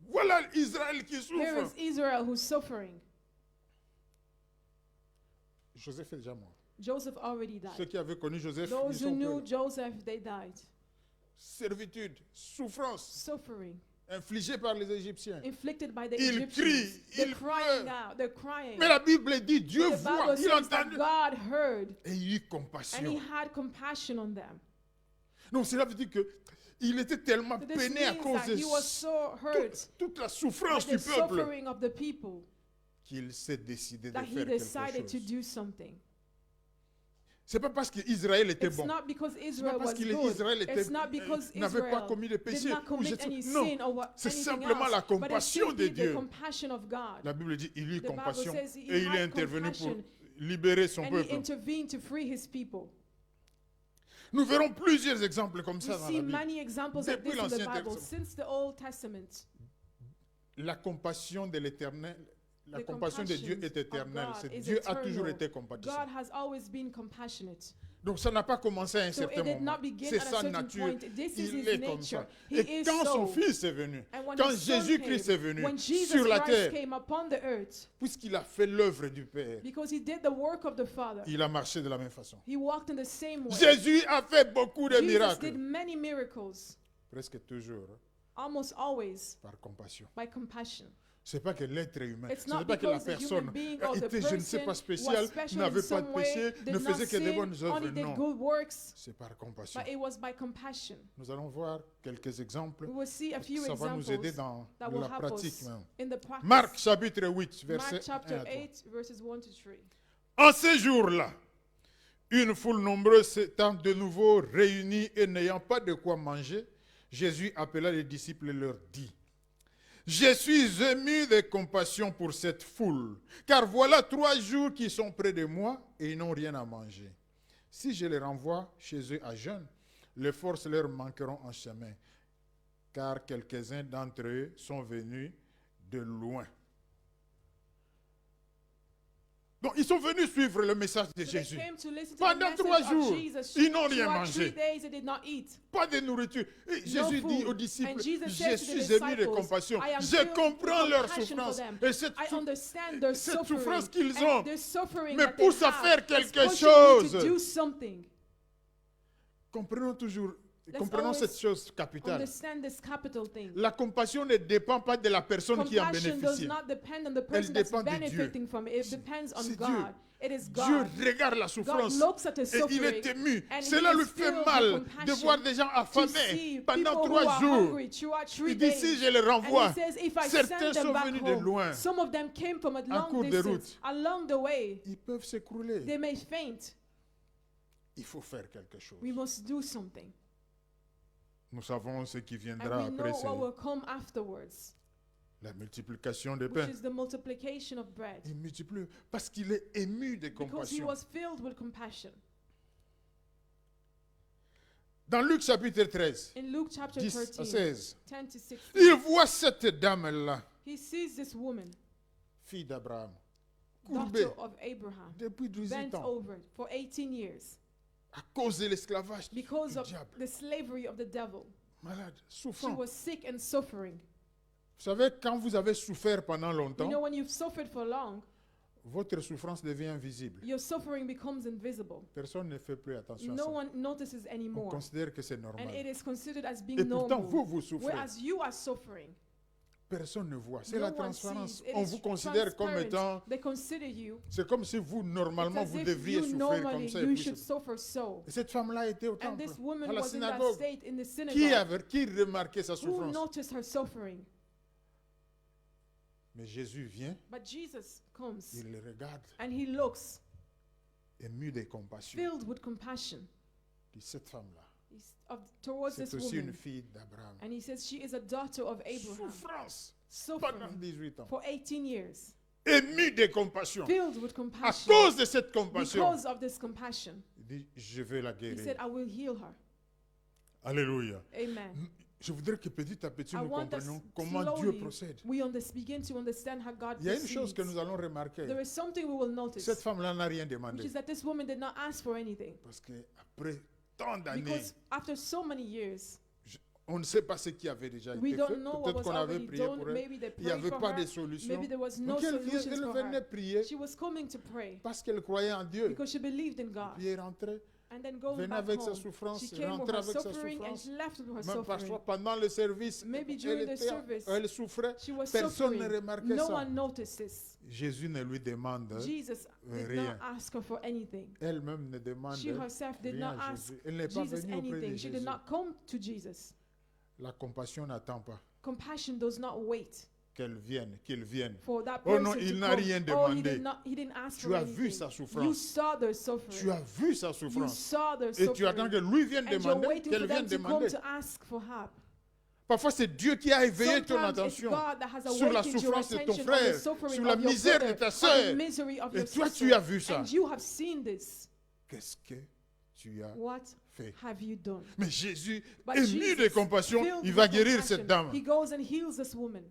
B: Voilà Israël qui
A: Here
B: souffre.
A: is Israel who's suffering.
B: Joseph est déjà mort.
A: Joseph already
B: Ceux
A: died.
B: qui avaient connu Joseph, ils
A: Those who
B: sont
A: knew
B: prêts.
A: Joseph, they died.
B: Servitude, souffrance
A: Suffering.
B: infligée par les Égyptiens.
A: Inflicted by the
B: Ils
A: Egyptians.
B: crient,
A: They're
B: ils
A: crying
B: pleurent.
A: out. They're crying.
B: Mais la Bible dit, Dieu
A: The
B: voit,
A: Bible
B: il
A: says that
B: entend
A: God heard
B: et il eut
A: and he
B: compassion.
A: had compassion on them.
B: Donc cela veut dire que il était tellement
A: So this
B: peiné à
A: means
B: cause
A: that
B: de
A: he was so hurt
B: toute la
A: by
B: souffrance
A: the
B: du peuple
A: suffering of the people
B: qu'il s'est décidé de
A: that he
B: faire
A: decided
B: quelque
A: to
B: chose.
A: do something.
B: C'est pas parce qu'Israël était
A: It's
B: bon.
A: not because
B: C'est pas
A: Israel
B: parce
A: was
B: qu'Israël
A: good. It's not because
B: n'avait pas
A: Israel
B: commis de
A: did
B: péché.
A: not commit any
B: Non,
A: sin or
B: c'est
A: anything
B: simplement la
A: else, but it's
B: compassion de
A: simply the
B: Dieu.
A: compassion of God.
B: La Bible dit, il eut
A: The Bible
B: compassion
A: says he
B: et il est
A: had
B: intervenu pour
A: compassion
B: libérer son
A: And he
B: peuple.
A: intervened to free his people.
B: Nous verrons plusieurs exemples comme
A: We
B: ça dans
A: see
B: la Bible.
A: many examples like
B: Depuis
A: this in the
B: l'Ancien
A: Bible,
B: Testament.
A: since the Old Testament.
B: La compassion de l'Éternel, la
A: The
B: compassion de Dieu
A: compassion
B: est éternelle.
A: of God is
B: Dieu a toujours
A: eternal.
B: été compatissant.
A: God has always been compassionate.
B: Donc ça n'a pas commencé à un
A: So
B: certain
A: it did
B: moment.
A: not begin
B: C'est
A: at a
B: sa
A: certain
B: nature.
A: point. This is
B: Il
A: his
B: est comme
A: nature.
B: ça.
A: He
B: Et
A: is
B: quand son
A: so.
B: Fils est venu,
A: And when
B: quand
A: his son
B: Jésus-Christ est
A: came,
B: venu
A: when Jesus
B: sur la
A: Christ
B: terre,
A: came upon the earth,
B: puisqu'il a fait l'œuvre du Père,
A: because he did the work of the Father,
B: il a marché de la même façon.
A: he walked in the same way.
B: Jésus a fait beaucoup de
A: Jesus
B: miracles.
A: did many miracles,
B: Presque toujours
A: almost always
B: par compassion.
A: by compassion.
B: C'est pas que l'être humain,
A: It's
B: ce
A: not
B: n'est pas que la
A: because the
B: personne
A: human being or the
B: était, je ne sais pas,
A: person
B: spécial,
A: was special in
B: n'avait pas
A: some
B: de
A: way,
B: péché,
A: did
B: ne
A: not
B: faisait que des
A: sin,
B: bonnes œuvres.
A: only did
B: Non,
A: good works,
B: c'est par compassion.
A: but it was by compassion.
B: Nous allons voir quelques exemples.
A: We will see a few
B: Ça va nous aider
A: examples
B: dans
A: that will
B: la
A: help
B: pratique
A: us
B: même.
A: in the practice.
B: Marc chapitre 8, verset
A: Mark
B: 1
A: chapter
B: à 3.
A: 8, verses 1 to 3.
B: En ces jours-là, une foule nombreuse s'étant de nouveau réunie et n'ayant pas de quoi manger, Jésus appela les disciples et leur dit: Je suis ému de compassion pour cette foule, car voilà 3 jours qu'ils sont près de moi et ils n'ont rien à manger. Si je les renvoie chez eux à jeûne, les forces leur manqueront en chemin, car quelques-uns d'entre eux sont venus de loin. Donc, ils sont venus suivre le message de
A: So they
B: Jésus.
A: came to listen to the
B: Pendant
A: message
B: 3
A: of
B: jours,
A: Jesus.
B: ils n'ont rien
A: Throughout 3
B: mangé.
A: days they did not eat.
B: Pas de nourriture. Et Jésus dit
A: food.
B: aux disciples,
A: And Jesus
B: je
A: said to the
B: suis ému de
A: disciples,
B: compassion.
A: I am
B: Je
A: filled with
B: comprends leur
A: compassion for
B: souffrance.
A: them.
B: Et cette,
A: I understand their
B: cette
A: suffering.
B: souffrance qu'ils
A: And
B: ont
A: their suffering
B: me
A: that they
B: pousse à
A: have
B: faire
A: is
B: quelque
A: pushing me to
B: chose.
A: do something.
B: comprenons toujours,
A: Let's
B: comprenons
A: always
B: cette chose capitale.
A: Understand this capital thing.
B: La compassion ne dépend pas de la personne qui en
A: Compassion does
B: bénéficie.
A: not depend on the person that's
B: dépend de Dieu.
A: benefiting from it. It depends on
B: c'est
A: God.
B: Dieu.
A: It is
B: Dieu
A: God.
B: regarde la
A: God
B: souffrance
A: looks at the
B: et il
A: suffering
B: est ému.
A: and
B: Cela
A: he
B: lui
A: is
B: fait
A: filled with
B: mal de
A: compassion
B: voir des gens
A: to
B: affamés
A: see
B: pendant
A: people who
B: 3
A: are
B: jours.
A: hungry throughout 3
B: Il dit si
A: days.
B: je les renvoie,
A: And he says, if I
B: certains
A: send them
B: sont
A: back
B: venus de
A: home,
B: loin.
A: some of them came from a long
B: cours de
A: distance.
B: route.
A: Along the way,
B: Ils peuvent s'écrouler.
A: they may faint.
B: Il faut faire quelque chose.
A: We must do something.
B: Nous savons ce qui
A: And
B: viendra
A: we know
B: après, c'est
A: what will come afterwards,
B: la multiplication des
A: which
B: pains.
A: is the multiplication of bread.
B: Il multiplie parce qu'il est ému de
A: Because he
B: compassion.
A: was filled with compassion.
B: Dans Luc chapitre 13,
A: In Luke chapter
B: 10 à
A: 13,
B: 16,
A: 10 to 16,
B: il voit cette dame-là,
A: he sees this woman,
B: fille d'Abraham, courbée
A: daughter of Abraham,
B: depuis 18
A: bent
B: ans
A: over for 18 years
B: à cause de l'esclavage du
A: because of
B: diable.
A: the slavery of the devil.
B: Malade,
A: She
B: souffrant.
A: was sick and suffering.
B: Vous savez, quand vous avez souffert pendant
A: You
B: longtemps,
A: know, when you've suffered for long,
B: votre souffrance devient invisible.
A: your suffering becomes invisible.
B: Personne ne fait plus attention à
A: No
B: ça.
A: one notices
B: On
A: anymore.
B: considère que c'est
A: And
B: normal.
A: it is considered as
B: Et
A: being
B: pourtant, vous,
A: normal.
B: vous souffrez.
A: Whereas you are suffering.
B: Personne ne voit. C'est
A: No
B: la
A: one
B: transparence.
A: sees. It
B: On
A: is
B: vous considère comme
A: transparent.
B: étant...
A: They consider you.
B: C'est comme si vous,
A: It's
B: normalement,
A: as
B: vous
A: if
B: devriez
A: you
B: souffrir comme
A: normally,
B: ça. Et
A: you
B: puis
A: should
B: c'est-
A: suffer so.
B: Et cette femme-là était au
A: And
B: temple,
A: this woman
B: à la
A: was in that
B: synagogue.
A: state in the
B: Qui
A: synagogue.
B: remarquait sa
A: Who
B: souffrance?
A: noticed her suffering?
B: Mais Jésus vient,
A: But Jesus comes
B: il le regarde,
A: and he looks
B: ému de compassion.
A: filled with compassion
B: Il dit, cette femme-là,
A: towards
B: c'est
A: this
B: aussi une
A: woman.
B: fille d'Abraham.
A: And he says she is a daughter of Abraham,
B: Souffrance pendant
A: suffering
B: 18 ans.
A: for 18 years,
B: Ému de compassion.
A: filled with
B: À
A: compassion
B: cause de cette compassion,
A: because of this compassion.
B: il dit, je vais la
A: He
B: guérir.
A: said, I will heal her.
B: Alléluia.
A: Amen.
B: Je voudrais que petit à petit
A: I
B: nous
A: want us
B: comprenions comment Dieu
A: slowly,
B: procède.
A: begin to understand how God
B: Il y a une chose
A: proceeds.
B: que nous allons remarquer.
A: There is something we will notice,
B: Cette femme-là n'a rien
A: which
B: demandé.
A: is that this woman did not ask for anything.
B: Parce qu'après tant d'années,
A: Because after so many years,
B: on ne sait pas ce qui avait déjà
A: we
B: été fait.
A: don't know what
B: Peut-être
A: was
B: qu'on avait
A: already
B: prié
A: done.
B: pour elle.
A: Maybe they
B: Il n'y
A: prayed
B: avait
A: for
B: pas de
A: her.
B: solution.
A: Maybe there was no
B: Donc elle
A: solutions for
B: venait
A: her.
B: prier
A: She was coming to pray
B: parce qu'elle croyait en Dieu.
A: because she believed in God.
B: Puis elle rentrait,
A: And then going
B: venait
A: back
B: avec sa
A: home,
B: souffrance,
A: she came with
B: rentrait
A: her
B: avec sa
A: suffering and
B: souffrance.
A: she left with her
B: Même
A: suffering.
B: parfois pendant le service,
A: Maybe during the service,
B: elle souffrait.
A: She was
B: Personne ne
A: suffering.
B: remarquait
A: No
B: ça.
A: one notices.
B: Jésus ne lui demande
A: Jesus did
B: rien.
A: not ask her for anything.
B: Elle-même ne demande
A: She herself did
B: rien
A: not
B: à
A: ask
B: Jésus. Elle n'est pas
A: Jesus
B: venue auprès de
A: anything. She did
B: Jésus.
A: not come to Jesus.
B: La compassion n'attend pas
A: Compassion does not wait
B: qu'il vienne.
A: for that
B: Oh
A: person
B: non,
A: to
B: il n'a
A: come.
B: rien
A: Oh,
B: demandé.
A: he didn't ask
B: Tu
A: for
B: as vu
A: anything.
B: sa
A: You
B: souffrance.
A: saw their
B: Tu
A: suffering.
B: as vu sa
A: You
B: souffrance.
A: saw their
B: Et tu attends que
A: suffering.
B: lui vienne
A: And you're
B: demander,
A: waiting
B: qu'elle
A: for
B: vienne
A: them to come
B: demander.
A: to ask for help.
B: Parfois, c'est Dieu qui a éveillé ton
A: Sometimes it's
B: attention
A: God that has
B: sur la
A: awakened your
B: souffrance de ton
A: attention on
B: frère,
A: the suffering
B: sur la
A: of your
B: misère de
A: brother,
B: ta
A: on the
B: sœur.
A: misery of
B: Et
A: your
B: toi,
A: sister.
B: tu as vu ça.
A: And you have seen this.
B: Qu'est-ce que tu as
A: What
B: fait?
A: have you done?
B: Mais Jésus,
A: But
B: ému
A: Jesus,
B: de compassion,
A: filled
B: il va
A: with
B: guérir
A: compassion,
B: cette dame.
A: He goes and heals this woman.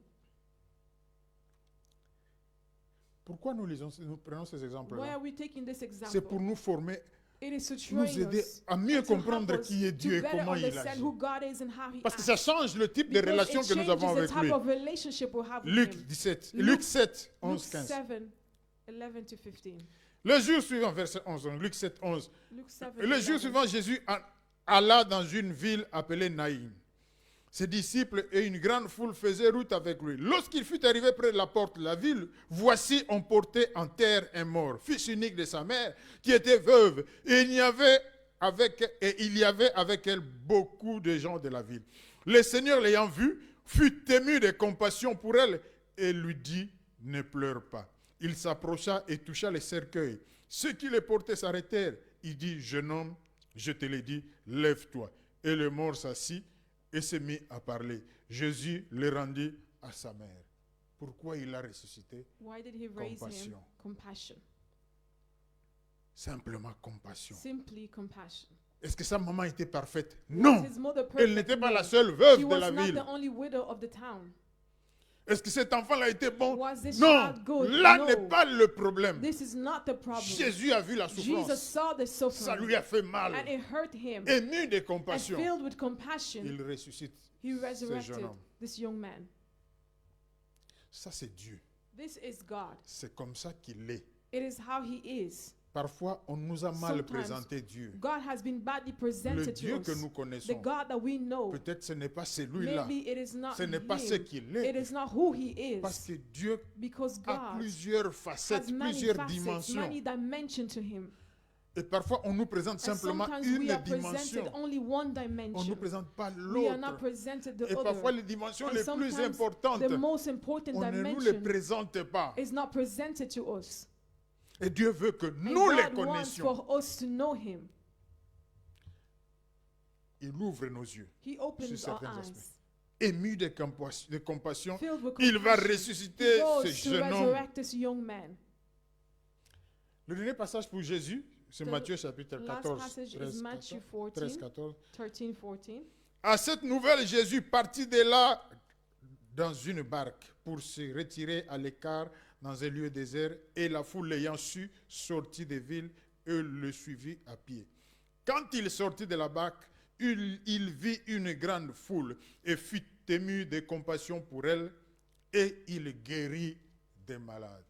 B: Pourquoi nous prenons ces
A: Why
B: exemples-là?
A: are we taking this
B: C'est pour
A: example?
B: nous former,
A: It is to
B: nous
A: train
B: aider
A: us
B: à mieux
A: and to help
B: comprendre
A: us
B: qui est Dieu et
A: to better
B: comment il
A: understand
B: agit.
A: who God is and how He
B: Parce que ça
A: acts.
B: change le type de
A: Because
B: relation
A: it
B: que nous avons
A: changes the
B: avec
A: type
B: lui.
A: of relationship we have with
B: Luc
A: Him.
B: 17,
A: Luke-
B: Luc 7,
A: Luke
B: 11, 15.
A: 7, 11 to 15.
B: Le jour suivant, verset 11, Luc 7, 11.
A: Luke 7,
B: Le jour
A: 11.
B: suivant, Jésus alla dans une ville appelée Naïm. Ses disciples et une grande foule faisaient route avec lui. Lorsqu'il fut arrivé près de la porte de la ville, voici on portait en terre un mort, fils unique de sa mère, qui était veuve. Et il y avait avec elle beaucoup de gens de la ville. Le Seigneur l'ayant vue, fut ému de compassion pour elle et lui dit, ne pleure pas. Il s'approcha et toucha les cercueils. Ceux qui les portaient s'arrêtèrent. Il dit, jeune homme, je te l'ai dit, lève-toi. Et le mort s'assit et se mit à parler. Jésus le rendit à sa mère. Pourquoi il l'a ressuscité?
A: Why did He raise Him?
B: Compassion.
A: Compassion.
B: Simplement compassion.
A: Simply compassion.
B: Est-ce que sa maman était parfaite?
A: Was
B: Non.
A: his mother
B: Elle
A: perfect?
B: n'était pas
A: No.
B: la seule
A: She
B: veuve de
A: was
B: la
A: not
B: ville.
A: the only widow of the town.
B: Est-ce que cet enfant-là était bon?
A: Was this
B: Non.
A: child good?
B: Là
A: No.
B: n'est pas le problème.
A: This is not the problem.
B: Jésus a vu la
A: Jesus
B: souffrance.
A: saw the
B: Ça
A: suffering
B: lui a fait mal.
A: and it hurt him.
B: Ému de
A: And
B: compassion,
A: filled with compassion,
B: il ressuscite.
A: He resurrected
B: jeune homme.
A: this young man.
B: Ça, c'est Dieu.
A: This is God.
B: C'est comme ça qu'il est.
A: It is how He is.
B: Parfois, on nous a mal
A: Sometimes
B: présenté Dieu.
A: God has been badly
B: Le
A: presented
B: Dieu
A: to
B: que
A: us.
B: nous
A: The
B: connaissons,
A: God that we know.
B: peut-être ce n'est pas celui-là.
A: Maybe it is not
B: Ce n'est pas ce
A: Him.
B: qu'il
A: It
B: est.
A: is not who He
B: Parce
A: is.
B: que Dieu
A: Because
B: a
A: God
B: plusieurs facettes,
A: has many
B: plusieurs
A: facets,
B: dimensions.
A: many dimensions to Him.
B: Et parfois, on nous présente
A: And
B: simplement
A: sometimes
B: une
A: we are presented
B: dimension.
A: only one
B: On ne nous
A: dimension.
B: présente pas
A: We are not
B: l'autre.
A: presented the
B: Et parfois,
A: other.
B: les dimensions
A: And
B: les plus
A: sometimes
B: importantes,
A: the most important
B: on ne nous les
A: dimension
B: présente pas.
A: is not presented to us.
B: Et Dieu veut que
A: And
B: nous les
A: God wants
B: connaissions.
A: for us to know Him.
B: Il ouvre nos yeux.
A: He
B: Sur
A: opens our
B: certains
A: eyes.
B: aspects. Ému de compassion,
A: Filled with
B: il va
A: compassion,
B: ressusciter
A: He goes
B: ce
A: to
B: jeune homme.
A: resurrect this young man.
B: Le dernier passage pour Jésus, c'est
A: The
B: Matthieu chapitre
A: last
B: 14,
A: passage
B: 13,
A: is Matthew
B: 14, 13,
A: 14,
B: 14.
A: 13, 14.
B: À cette nouvelle, Jésus partit de là dans une barque pour se retirer à l'écart dans un lieu désert, et la foule l'ayant su, sortit des villes et le suivit à pied. Quand il sortit de la barque, il vit une grande foule et fut ému de compassion pour elle, et il guérit des malades.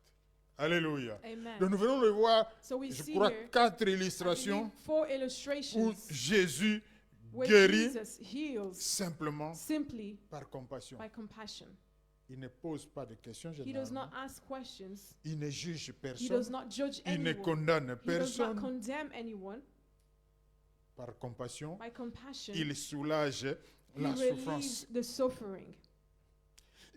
B: Alléluia.
A: Amen.
B: Donc nous venons de voir,
A: So we
B: je
A: see
B: crois,
A: here
B: 4
A: I believe,
B: illustrations
A: 4
B: où
A: illustrations
B: Jésus
A: where
B: guérit
A: Jesus heals
B: simplement
A: simply
B: par compassion.
A: by compassion.
B: Il ne pose pas de questions
A: He does not
B: généralement.
A: ask questions.
B: Il ne juge
A: He
B: personne.
A: does not judge
B: Il ne
A: anyone.
B: condamne
A: He does not
B: personne.
A: condemn anyone.
B: Par compassion,
A: By compassion,
B: il soulage
A: He
B: la souffrance.
A: relieves the suffering.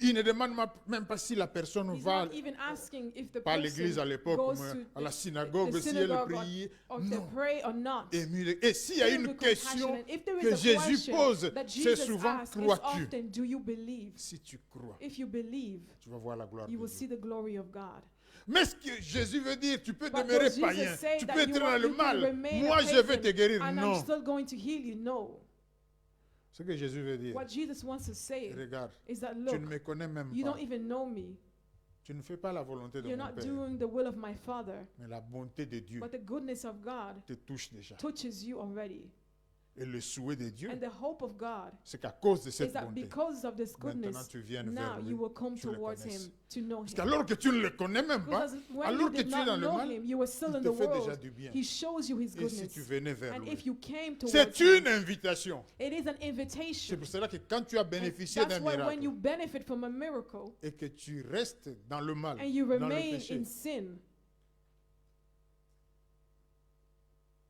B: Il ne demande même pas si la personne
A: He's
B: va
A: not even asking if the
B: pas à l'église à
A: person
B: l'époque,
A: goes
B: mais
A: to
B: à la
A: the
B: synagogue, si elle
A: synagogue
B: prie.
A: or to
B: Non.
A: pray or not.
B: Et s'il y a
A: Filled
B: une
A: with
B: question
A: compassion. And if there
B: que
A: is a
B: Jésus
A: question
B: pose,
A: that
B: c'est
A: Jesus
B: souvent,
A: asks, is
B: crois-tu?
A: often, do you believe?
B: Si tu crois,
A: If you believe,
B: tu vas voir la gloire
A: you
B: de
A: will
B: Dieu.
A: see the glory of God.
B: Mais ce que Jésus veut dire, tu peux
A: But
B: demeurer
A: does
B: païen,
A: Jesus say
B: tu
A: that
B: peux être dans le
A: you can
B: mal.
A: remain
B: Moi,
A: a
B: je vais te
A: pagan
B: guérir.
A: and I'm
B: Non.
A: still going to heal you? No.
B: Ce que Jésus veut dire,
A: What Jesus wants to say
B: regarde,
A: is that,
B: tu
A: look,
B: ne me connais même
A: you
B: pas.
A: don't even know me.
B: Tu ne fais pas la volonté de
A: You're
B: mon
A: not
B: Père.
A: doing the will of my Father.
B: Mais la bonté de Dieu
A: But the goodness of God
B: te touche déjà.
A: touches you already.
B: Et le souhait de Dieu,
A: And the hope of God
B: c'est qu'à cause de
A: is
B: cette
A: that
B: bonté,
A: because of this
B: maintenant
A: goodness,
B: tu viennes
A: now
B: vers
A: you
B: lui.
A: will come
B: tu le
A: towards
B: connaisses.
A: Him to know
B: Parce
A: Him.
B: qu'alors que tu ne le connais même pas,
A: Because when
B: alors
A: you
B: que
A: did
B: tu es dans
A: not
B: le
A: know
B: mal,
A: Him, you were still
B: il
A: in
B: te
A: the
B: fait déjà
A: world.
B: du bien.
A: He shows you His
B: Et si tu
A: goodness.
B: venais vers
A: And
B: lui,
A: if you came towards
B: c'est
A: Him,
B: une invitation.
A: it is an
B: C'est
A: invitation.
B: pour cela que quand tu as
A: And
B: bénéficié d'un
A: that's why when you
B: miracle
A: benefit from a miracle
B: et que tu restes dans le mal,
A: and you
B: dans le
A: remain
B: péché,
A: in sin,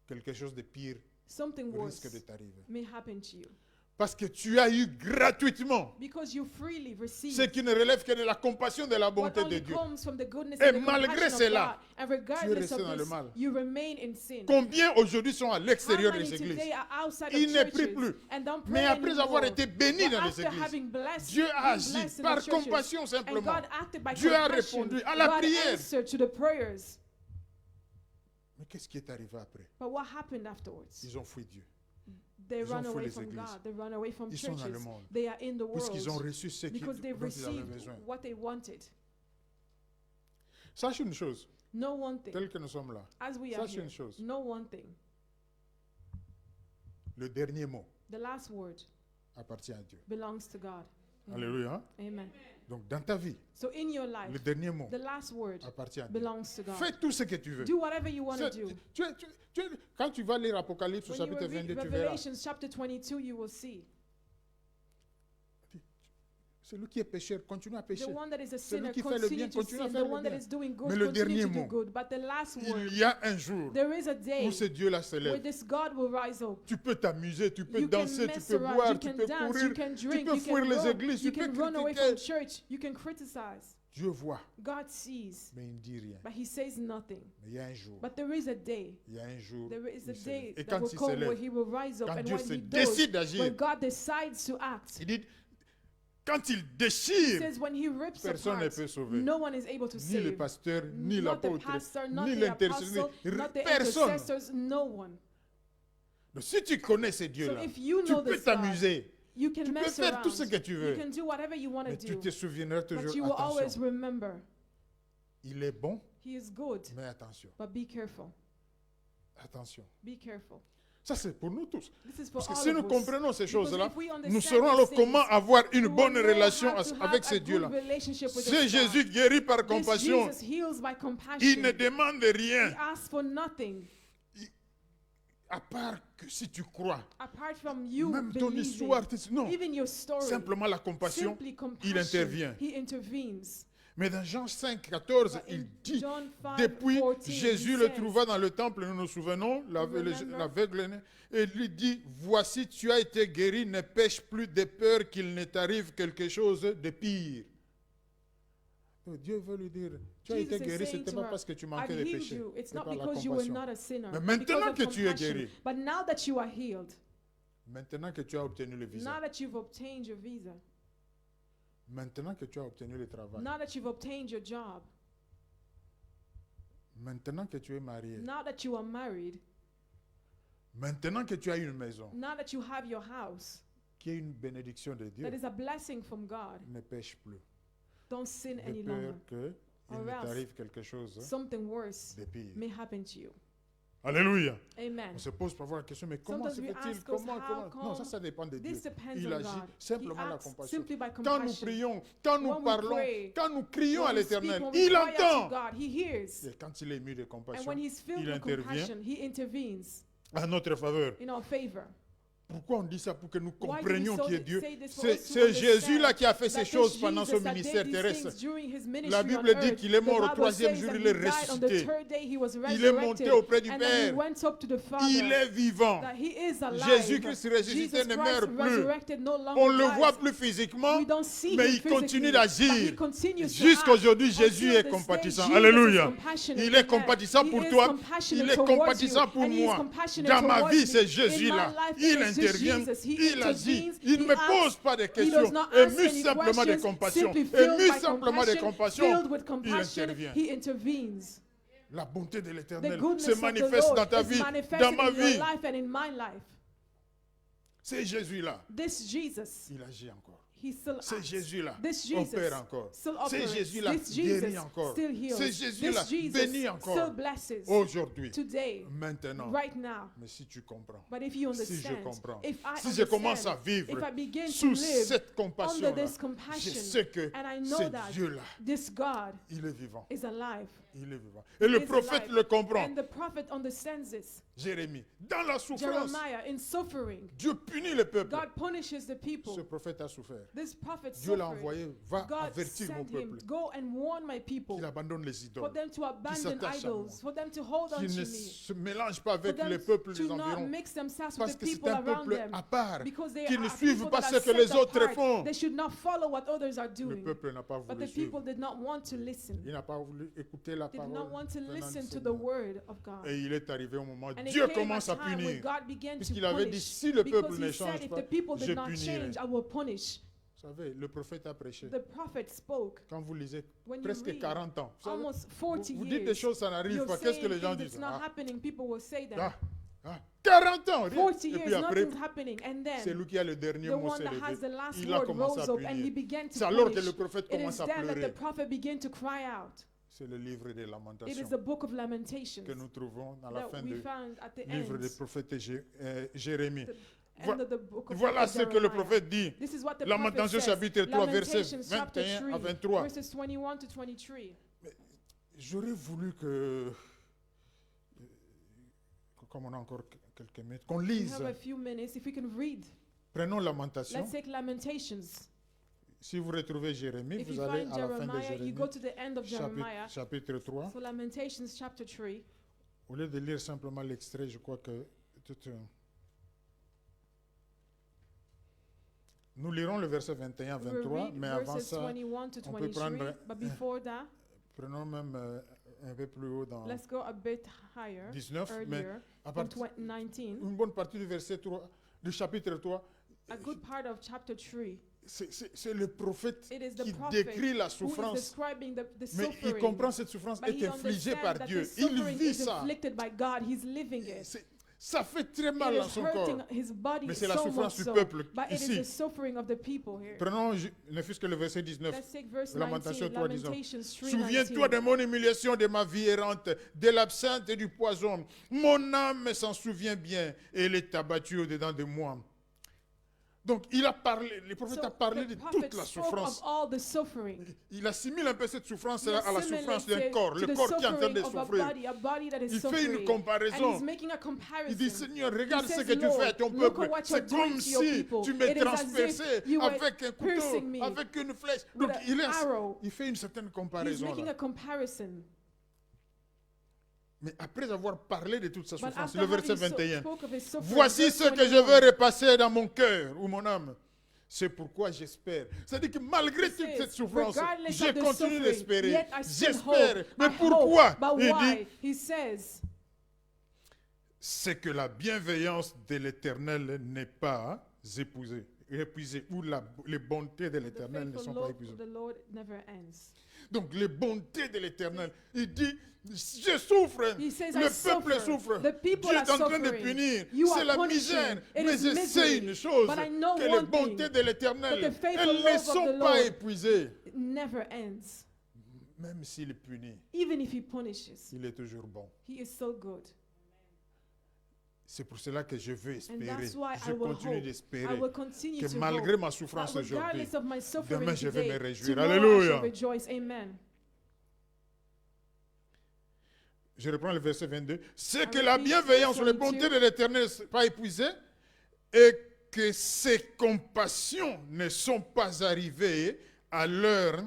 B: quelque chose de pire
A: something
B: risque de
A: worse
B: t'arriver.
A: may happen to you.
B: Parce que tu as eu gratuitement
A: because you freely receive
B: ce qui ne relève que de la compassion, de la
A: what
B: bonté de
A: only
B: Dieu.
A: comes from the goodness
B: Et
A: and the
B: malgré
A: compassion
B: cela,
A: of God. And regardless
B: resté
A: of
B: dans le
A: this,
B: mal.
A: you remain in sin.
B: Combien aujourd'hui sont à
A: How
B: l'extérieur
A: many
B: des églises?
A: today are outside
B: Ils
A: of
B: ne prient
A: churches
B: plus.
A: and don't
B: Mais
A: pray
B: après avoir
A: anymore?
B: été bénis
A: But
B: dans les
A: after
B: églises,
A: having blessed,
B: Dieu a
A: been
B: agi
A: blessed in the
B: par
A: churches,
B: compassion
A: and
B: simplement.
A: God acted by
B: Dieu a
A: compassion.
B: répondu à la
A: God
B: prière.
A: answered to the prayers.
B: Mais qu'est-ce qui est arrivé après?
A: But what happened afterwards?
B: Ils ont fui Dieu.
A: They
B: Ils ont
A: run
B: fui
A: away
B: les
A: from
B: églises.
A: God. They run away from
B: Ils sont dans le
A: churches.
B: monde.
A: They are in the
B: Puisqu'ils ont
A: world
B: reçu ce
A: because they've
B: dont ils avaient
A: received
B: besoin.
A: what they wanted.
B: Sache une chose,
A: Know one thing.
B: tel que nous sommes là.
A: As we are
B: Sache
A: here,
B: une chose.
A: know one thing.
B: Le dernier mot
A: The last word
B: appartient à Dieu.
A: belongs to God.
B: Alléluia. hein?
A: Amen.
B: Donc dans ta vie,
A: So in your
B: le
A: life,
B: dernier mot
A: the last word
B: appartient à Dieu.
A: belongs to God.
B: Fais tout ce que tu veux.
A: Do whatever you want to
B: C'est-
A: do.
B: Quand tu vas lire Apocalypse au
A: When you
B: chapitre
A: read
B: 22, tu verras.
A: Revelations chapter 22, you will see
B: Celui qui est pécheur, continue à pécher.
A: the one that is a
B: Celui
A: sinner
B: qui fait le
A: continue
B: bien,
A: to
B: continue à
A: sin.
B: faire
A: The
B: le
A: one that
B: bien.
A: is doing good
B: Mais le
A: continue
B: dernier
A: to do
B: mot,
A: good. But the last word,
B: Il y a un jour
A: there is a day
B: où ce Dieu-là se
A: where
B: lève.
A: this God will rise up.
B: Tu peux t'amuser, tu peux
A: You can
B: danser, tu
A: mess
B: peux
A: around,
B: boire,
A: you
B: tu
A: can
B: peux
A: dance,
B: courir,
A: you can
B: tu
A: drink,
B: peux
A: you
B: fuir
A: can
B: les
A: run,
B: églises,
A: you
B: tu peux
A: can run away from
B: critiquer.
A: church, you can criticize.
B: Dieu voit,
A: God sees,
B: mais il ne dit rien.
A: but he says nothing.
B: Mais il y a un jour,
A: But there is a day,
B: il y a un jour,
A: there is a
B: il se
A: day
B: lève. Et
A: that
B: quand
A: will
B: il se
A: come where
B: lève,
A: he will rise up.
B: quand
A: And
B: Dieu
A: when
B: se
A: he
B: décide
A: does,
B: d'agir,
A: when God decides to act,
B: il dit, quand il
A: he
B: déchire,
A: says when he rips
B: personne ne
A: apart,
B: peut sauver.
A: no one is able to
B: Ni le
A: save.
B: pasteur, ni
A: Not the
B: l'apôtre,
A: pastor, not
B: ni
A: the
B: l'intercesseur,
A: apostle, not the
B: personne.
A: intercessors, no one.
B: Donc, si tu connais ces
A: So
B: dieux-là,
A: if you
B: tu
A: know
B: peux
A: this God,
B: t'amuser.
A: you can
B: Tu peux
A: mess
B: faire tout
A: around.
B: ce que tu
A: You
B: veux.
A: can do whatever you want
B: Mais
A: to
B: tu
A: do.
B: te souviendras
A: But
B: toujours,
A: you will always
B: attention,
A: remember,
B: il est bon,
A: he is good,
B: mais attention,
A: but be careful.
B: attention.
A: Be careful.
B: Ça, c'est pour nous tous.
A: This is for
B: Parce que
A: all
B: si
A: of
B: nous
A: us.
B: comprenons ces
A: Because
B: choses-là,
A: if we
B: nous
A: understand
B: saurons alors
A: these
B: comment
A: things,
B: avoir une
A: we will
B: bonne
A: know
B: relation
A: how to have
B: avec
A: a
B: ces
A: good
B: dieux-là.
A: relationship with
B: C'est
A: this God.
B: Jésus guéri par
A: This
B: compassion.
A: Jesus heals by compassion.
B: Il ne demande
A: He
B: rien,
A: asks for nothing
B: à part que si tu crois.
A: apart from you
B: Même ton
A: believing.
B: histoire, non.
A: Even your story.
B: Simplement la compassion,
A: Simply
B: il
A: compassion.
B: intervient.
A: He intervenes.
B: Mais dans Jean 5, 14,
A: But in
B: il dit,
A: John 5,
B: depuis
A: 14,
B: Jésus
A: he
B: le
A: says,
B: trouva dans le temple, nous nous souvenons,
A: Remember?
B: l'aveugle, né, et lui dit, voici, tu as été guéri, ne pêche plus de peur qu'il ne t'arrive quelque chose de pire. Donc, Dieu veut lui dire, tu as été
A: Jesus is
B: guéri, ce
A: saying
B: n'était
A: to
B: pas
A: her,
B: parce que tu
A: I've
B: manquais de
A: healed
B: péché,
A: you. It's
B: c'est
A: not
B: par la
A: because you were
B: compassion.
A: not a sinner.
B: Mais
A: but because
B: maintenant
A: of
B: que tu es
A: compassion.
B: guéri,
A: But now that you are healed,
B: maintenant que tu as obtenu le visa,
A: now that you've obtained your visa,
B: maintenant que tu as obtenu le travail,
A: now that you've obtained your job,
B: maintenant que tu es marié,
A: now that you are married,
B: maintenant que tu as une maison,
A: now that you have your house,
B: qui est une bénédiction de Dieu,
A: that is a blessing from God,
B: ne pêche plus.
A: don't sin
B: De
A: any
B: peur
A: longer.
B: qu'il
A: Or
B: ne
A: else
B: t'arrive quelque chose
A: Something worse
B: de pire.
A: may happen to you.
B: Alléluia.
A: Amen.
B: On se pose parfois la question, mais comment se
A: Sometimes we
B: fait-il?
A: ask us,
B: Comment,
A: how
B: comment? Non, ça,
A: come?
B: ça dépend de Dieu.
A: This depends
B: Il
A: on
B: agit
A: God.
B: simplement
A: He
B: la
A: acts
B: compassion.
A: simply by
B: Quand nous
A: compassion.
B: prions, quand nous
A: When we
B: parlons,
A: pray,
B: quand nous crions à
A: When we speak,
B: l'Éternel,
A: when we
B: il
A: cry out to
B: entend.
A: God, He hears.
B: Et quand il est ému de
A: And
B: compassion,
A: when He's filled
B: il
A: with
B: intervient
A: compassion, He intervenes
B: à notre faveur.
A: in our favor.
B: Pourquoi on dit ça? Pour que nous
A: Why do we
B: comprenions qui est Dieu.
A: say this for
B: C'est
A: us to
B: c'est Jésus
A: understand
B: là qui a fait ces
A: that this
B: choses pendant son
A: Jesus that
B: ministère
A: did these
B: terrestre.
A: things during his ministry
B: La
A: on
B: Bible dit
A: earth.
B: qu'il est
A: The
B: mort au
A: Bible
B: troisième
A: says
B: jour,
A: that
B: il est
A: he died on the
B: ressuscité.
A: third day, he was
B: Il est monté
A: resurrected,
B: auprès du
A: and then he
B: Père.
A: went up to the Father.
B: Il est vivant.
A: That he is alive.
B: Jésus-Christ ressuscité
A: Jesus
B: ne
A: Christ
B: meurt plus.
A: resurrected no longer
B: On ne le
A: dies.
B: voit plus physiquement,
A: We don't see
B: mais
A: him
B: il continue
A: physically, but
B: d'agir.
A: he continues to
B: Jusqu'à
A: act.
B: aujourd'hui, Jésus
A: Until
B: est
A: this
B: compatissant.
A: day, Jesus
B: Alléluia.
A: is compassionate.
B: Il est
A: Amen.
B: compatissant
A: He
B: pour
A: is
B: toi.
A: compassionate
B: Il est
A: towards
B: compatissant
A: you,
B: pour
A: and he is
B: moi.
A: compassionate
B: Dans ma
A: towards
B: vie,
A: me.
B: c'est
A: In
B: Jésus
A: my
B: là.
A: life,
B: Il
A: it is just
B: intervient,
A: Jesus. He
B: il agit.
A: intervenes,
B: Il ne
A: he
B: me
A: acts.
B: pose pas de
A: He
B: questions.
A: does not ask
B: Ému
A: any
B: simplement de
A: questions,
B: compassion.
A: simply filled
B: Ému
A: by
B: simplement de
A: compassion,
B: compassion.
A: filled with
B: Il
A: compassion,
B: intervient.
A: he intervenes.
B: La bonté de
A: The
B: l'Éternel
A: goodness
B: se
A: of the
B: manifeste
A: Lord
B: dans ta
A: is
B: vie,
A: manifested
B: dans ma
A: in your
B: vie.
A: life and in my life.
B: C'est Jésus là.
A: This Jesus,
B: Il agit encore.
A: he still
B: C'est
A: acts.
B: Jésus là.
A: This Jesus
B: Opère encore.
A: still
B: C'est
A: operates.
B: Jésus là.
A: This
B: Guérit
A: Jesus
B: encore.
A: still heals.
B: C'est Jésus là.
A: This Jesus
B: Bénit
A: still
B: encore.
A: blesses.
B: Aujourd'hui.
A: Today,
B: Maintenant.
A: right now.
B: Mais si tu comprends.
A: But if you
B: Si je
A: understand,
B: comprends.
A: if I
B: Si je commence à
A: understand,
B: vivre
A: if I begin to
B: sous
A: live
B: cette compassion
A: under
B: là,
A: this
B: je
A: compassion,
B: sais que
A: and I know
B: ce
A: that
B: Dieu là,
A: this God
B: il est vivant.
A: is alive.
B: Il est vivant. Et le
A: He is
B: prophète
A: alive.
B: le comprend.
A: And the prophet understands this.
B: Jérémie, dans la souffrance,
A: Jeremiah, in suffering,
B: Dieu punit le peuple.
A: God punishes the people.
B: Ce prophète a souffert.
A: This prophet
B: Dieu l'a
A: suffered.
B: envoyé, va
A: God
B: avertir mon
A: sent him,
B: peuple
A: go and warn my people,
B: qu'il abandonne les
A: for
B: idoles,
A: them to abandon
B: s'attachent à
A: idols,
B: moi.
A: for them to hold on
B: qu'il
A: to
B: ne
A: me,
B: se mélange pas
A: for
B: avec
A: them
B: les peuples
A: to
B: des
A: not
B: environs.
A: mix themselves
B: Parce
A: with the
B: que c'est
A: people
B: un
A: around
B: peuple
A: them,
B: à part,
A: because they
B: qui ne
A: are
B: suivent
A: people
B: pas
A: that
B: ce
A: are
B: que les
A: set
B: autres
A: apart.
B: font.
A: They should not follow what others are
B: Le
A: doing.
B: peuple n'a pas
A: But
B: voulu
A: the people
B: suivre.
A: did not want to listen,
B: Il n'a pas voulu écouter la
A: did
B: parole.
A: not want to
B: venant du
A: listen to the
B: Seigneur.
A: word of God.
B: Et il est arrivé au moment où
A: And it
B: Dieu
A: came
B: commence
A: a
B: à
A: time when
B: punir.
A: God began to
B: Puisqu'il avait dit,
A: punish,
B: si le
A: because
B: peuple
A: he
B: ne
A: said,
B: change
A: if
B: pas,
A: the people
B: je
A: did not
B: punirai.
A: change, I will punish.
B: Vous savez, le prophète a prêché.
A: The prophet spoke.
B: Quand vous lisez
A: When you
B: presque
A: read
B: 40 ans, vous, savez,
A: almost 40
B: vous dites des
A: years,
B: choses, ça n'arrive
A: you're
B: pas. Qu'est-ce que
A: saying
B: les gens
A: things
B: disent?
A: that's not happening, people will say that.
B: Ah, ah, 40 ans, rien.
A: 40
B: Et
A: years,
B: puis après,
A: nothing's happening. And
B: c'est
A: then
B: lui qui a le dernier
A: the
B: mot,
A: one
B: c'est
A: that has the
B: levé.
A: last
B: Il a
A: word
B: commencé
A: rose
B: à
A: up and he
B: punir.
A: began to
B: C'est alors que
A: punish.
B: le prophète
A: It is
B: commence à
A: then that the
B: pleurer.
A: prophet began to cry out.
B: C'est le livre des
A: It is
B: Lamentations
A: the book of Lamentations
B: que nous trouvons à la
A: that
B: fin
A: we
B: du
A: found at the
B: livre
A: end,
B: des prophètes Jérémie.
A: the end of the book of
B: Voilà ce que le
A: Jeremiah.
B: prophète dit.
A: This is what the
B: Lamentation
A: prophet says.
B: chapitre 3, versets
A: Lamentations chapter
B: 21 à
A: 3,
B: 23.
A: verses 21 to 23.
B: J'aurais voulu que, comme on a encore quelques minutes, qu'on
A: We
B: lise.
A: have a few minutes. If we can read,
B: Prenons Lamentation.
A: let's take Lamentations.
B: Si vous retrouvez Jérémie,
A: If
B: vous
A: you
B: allez
A: find
B: à la fin de
A: Jeremiah, you
B: Jérémie,
A: go to the end of Jeremiah.
B: chapitre 3.
A: So Lamentations chapter 3.
B: Au lieu de lire simplement l'extrait, je crois que nous lirons le verset 21 à
A: We'll
B: 23,
A: read
B: mais avant
A: verses
B: ça,
A: 21 to
B: on peut
A: 23.
B: prendre-
A: But before that,
B: prenons même un peu plus haut dans
A: let's go a bit higher,
B: 19, mais
A: earlier,
B: à
A: in
B: partir
A: 19.
B: une bonne partie du verset 3, du chapitre 3,
A: A good part of chapter 3.
B: c'est le prophète
A: It is the
B: qui
A: prophet
B: décrit la
A: who is
B: souffrance.
A: describing the
B: Mais il
A: suffering.
B: comprend cette souffrance
A: But
B: est
A: he
B: infligée
A: understands
B: par
A: that
B: Dieu.
A: this
B: Il
A: suffering
B: vit
A: is
B: ça.
A: inflicted by God. He's living it.
B: Ça fait très
A: It
B: mal dans
A: is
B: son corps.
A: hurting his body
B: Mais c'est la
A: so
B: souffrance
A: much
B: du
A: so.
B: peuple
A: But it is
B: ici.
A: the suffering of the people here.
B: Prenons ne fût-ce que le verset 19.
A: Let's take verse
B: Lamentation
A: 19.
B: 3, 19.
A: Lamentations 3,
B: Souviens-toi de
A: 19.
B: mon humiliation, de ma vie errante, de l'absinthe et du poison. Mon âme s'en souvient bien et elle est abattue au-dedans de moi. Donc, il a parlé, le prophète
A: So
B: a parlé
A: the
B: de
A: prophet
B: toute la
A: spoke
B: souffrance.
A: of all the suffering.
B: Il assimile un peu cette souffrance
A: He
B: à la souffrance d'un
A: assimilates
B: corps,
A: it
B: le
A: to the
B: corps qui est en train
A: suffering
B: de
A: of
B: souffrir.
A: a body that is
B: Il fait une
A: suffering.
B: comparaison.
A: And he's making a
B: Il
A: comparison.
B: dit, Seigneur, regarde
A: He
B: ce
A: says,
B: que tu
A: Lord,
B: fais à ton
A: look
B: peuple.
A: at what
B: C'est
A: you're doing
B: comme
A: to your
B: si
A: people.
B: tu
A: It
B: me
A: is as if
B: transperçais
A: you were
B: avec un couteau,
A: piercing me
B: avec une flèche.
A: with
B: Donc,
A: an arrow.
B: il fait une certaine
A: He's
B: comparaison.
A: making
B: là.
A: a comparison.
B: Mais après avoir parlé de toute sa
A: But
B: souffrance,
A: after
B: le verset
A: having
B: 21,
A: spoke of his suffering,
B: voici
A: verse
B: ce que je
A: 21,
B: veux repasser dans mon cœur ou mon âme. C'est pourquoi j'espère. C'est-à-dire que malgré toute
A: says,
B: cette souffrance,
A: regardless
B: je
A: of the
B: continue
A: suffering,
B: d'espérer.
A: yet I still
B: J'espère.
A: hope.
B: Mais
A: I
B: pourquoi?
A: hope. But
B: Il
A: why?
B: dit,
A: He says,
B: c'est que la bienveillance de l'Éternel n'est pas épuisée, ou les bontés de
A: the
B: l'Éternel ne
A: faithful
B: sont pas
A: love
B: épuisées.
A: of the Lord never ends.
B: Donc les bontés de l'Éternel, il dit, je souffre,
A: He says,
B: le
A: I
B: peuple
A: suffer.
B: souffre,
A: The people
B: Dieu
A: are
B: est en train de
A: suffering.
B: punir,
A: You
B: c'est
A: are
B: la
A: punishing.
B: misère,
A: It
B: mais
A: is
B: je sais
A: misery.
B: une chose,
A: But I know
B: que les
A: one
B: bontés
A: thing,
B: de l'Éternel,
A: that the faithful
B: elles ne
A: love of
B: sont
A: the
B: pas
A: Lord
B: épuisées,
A: It never ends.
B: même s'il punit,
A: Even if he punishes,
B: il est toujours bon.
A: he is so good.
B: C'est pour cela que je veux
A: And
B: espérer,
A: that's why
B: je
A: I will
B: continue
A: hope. I
B: d'espérer
A: will continue
B: que
A: to
B: malgré
A: hope
B: ma souffrance
A: that
B: aujourd'hui,
A: regardless of my suffering
B: demain je vais
A: today,
B: me réjouir.
A: tomorrow I
B: Alléluia.
A: shall rejoice. Amen.
B: Je reprends le verset 22. C'est que
A: repeat
B: la bienveillance,
A: verse
B: les
A: 22.
B: bontés de l'Éternel ne sont pas épuisées et que ses compassions ne sont pas arrivées à leur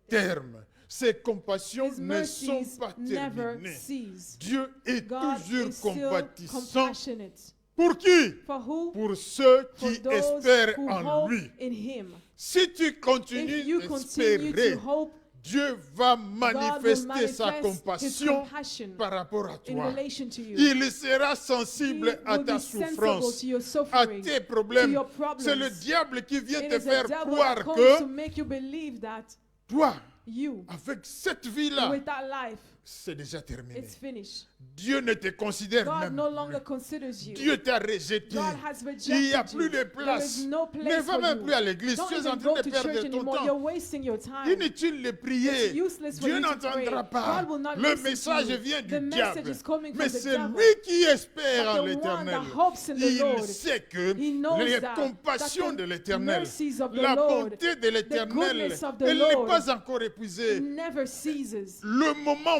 B: terme. Ses compassions
A: His
B: ne sont
A: mercies
B: pas
A: never
B: terminées.
A: cease.
B: Dieu est
A: God
B: toujours
A: is still
B: compatissant.
A: compassionate.
B: Pour qui?
A: For who?
B: Pour ceux
A: For
B: qui
A: those
B: espèrent
A: who
B: en
A: hope
B: lui.
A: in him.
B: Si tu
A: If
B: continues
A: you continue
B: d'espérer,
A: to hope,
B: Dieu va
A: God will
B: manifester sa
A: manifest his
B: compassion
A: compassion
B: par rapport à
A: in
B: toi.
A: relation to you.
B: Il sera
A: He
B: sensible à
A: will
B: ta
A: be sensible
B: souffrance,
A: to your
B: à
A: suffering,
B: tes
A: to
B: problèmes.
A: your problems.
B: C'est le diable qui vient
A: It
B: te
A: is the
B: faire
A: devil that
B: croire
A: comes
B: que
A: to make you believe that
B: toi,
A: you,
B: avec cette vie-là,
A: with that life,
B: c'est déjà terminé.
A: it's finished.
B: Dieu ne te considère
A: God
B: même
A: no
B: plus.
A: longer considers you.
B: Dieu t'a rejeté.
A: God has
B: Il n'y a
A: rejected
B: plus
A: you.
B: de
A: There
B: place.
A: is no
B: Ne
A: place
B: va
A: for
B: même
A: you.
B: plus à l'église.
A: Don't
B: Tu es en
A: even
B: train
A: go
B: de
A: to church
B: perdre ton
A: anymore.
B: temps.
A: You're wasting your time.
B: Inutile de prier.
A: It's useless for
B: Dieu
A: you to
B: n'entendra
A: pray.
B: pas.
A: God will not
B: Le
A: listen to
B: message
A: you.
B: vient
A: The
B: du
A: message
B: diable.
A: is coming
B: Mais
A: from the
B: c'est
A: devil.
B: lui qui espère
A: But
B: en
A: the one
B: l'éternel.
A: that hopes in the
B: Il
A: Lord,
B: sait que
A: he knows
B: les
A: that
B: compassions
A: the
B: de l'éternel,
A: mercies of the
B: la
A: Lord,
B: bonté de l'éternel,
A: goodness of the
B: elle n'est
A: Lord
B: pas encore épuisée.
A: never ceases.
B: Le moment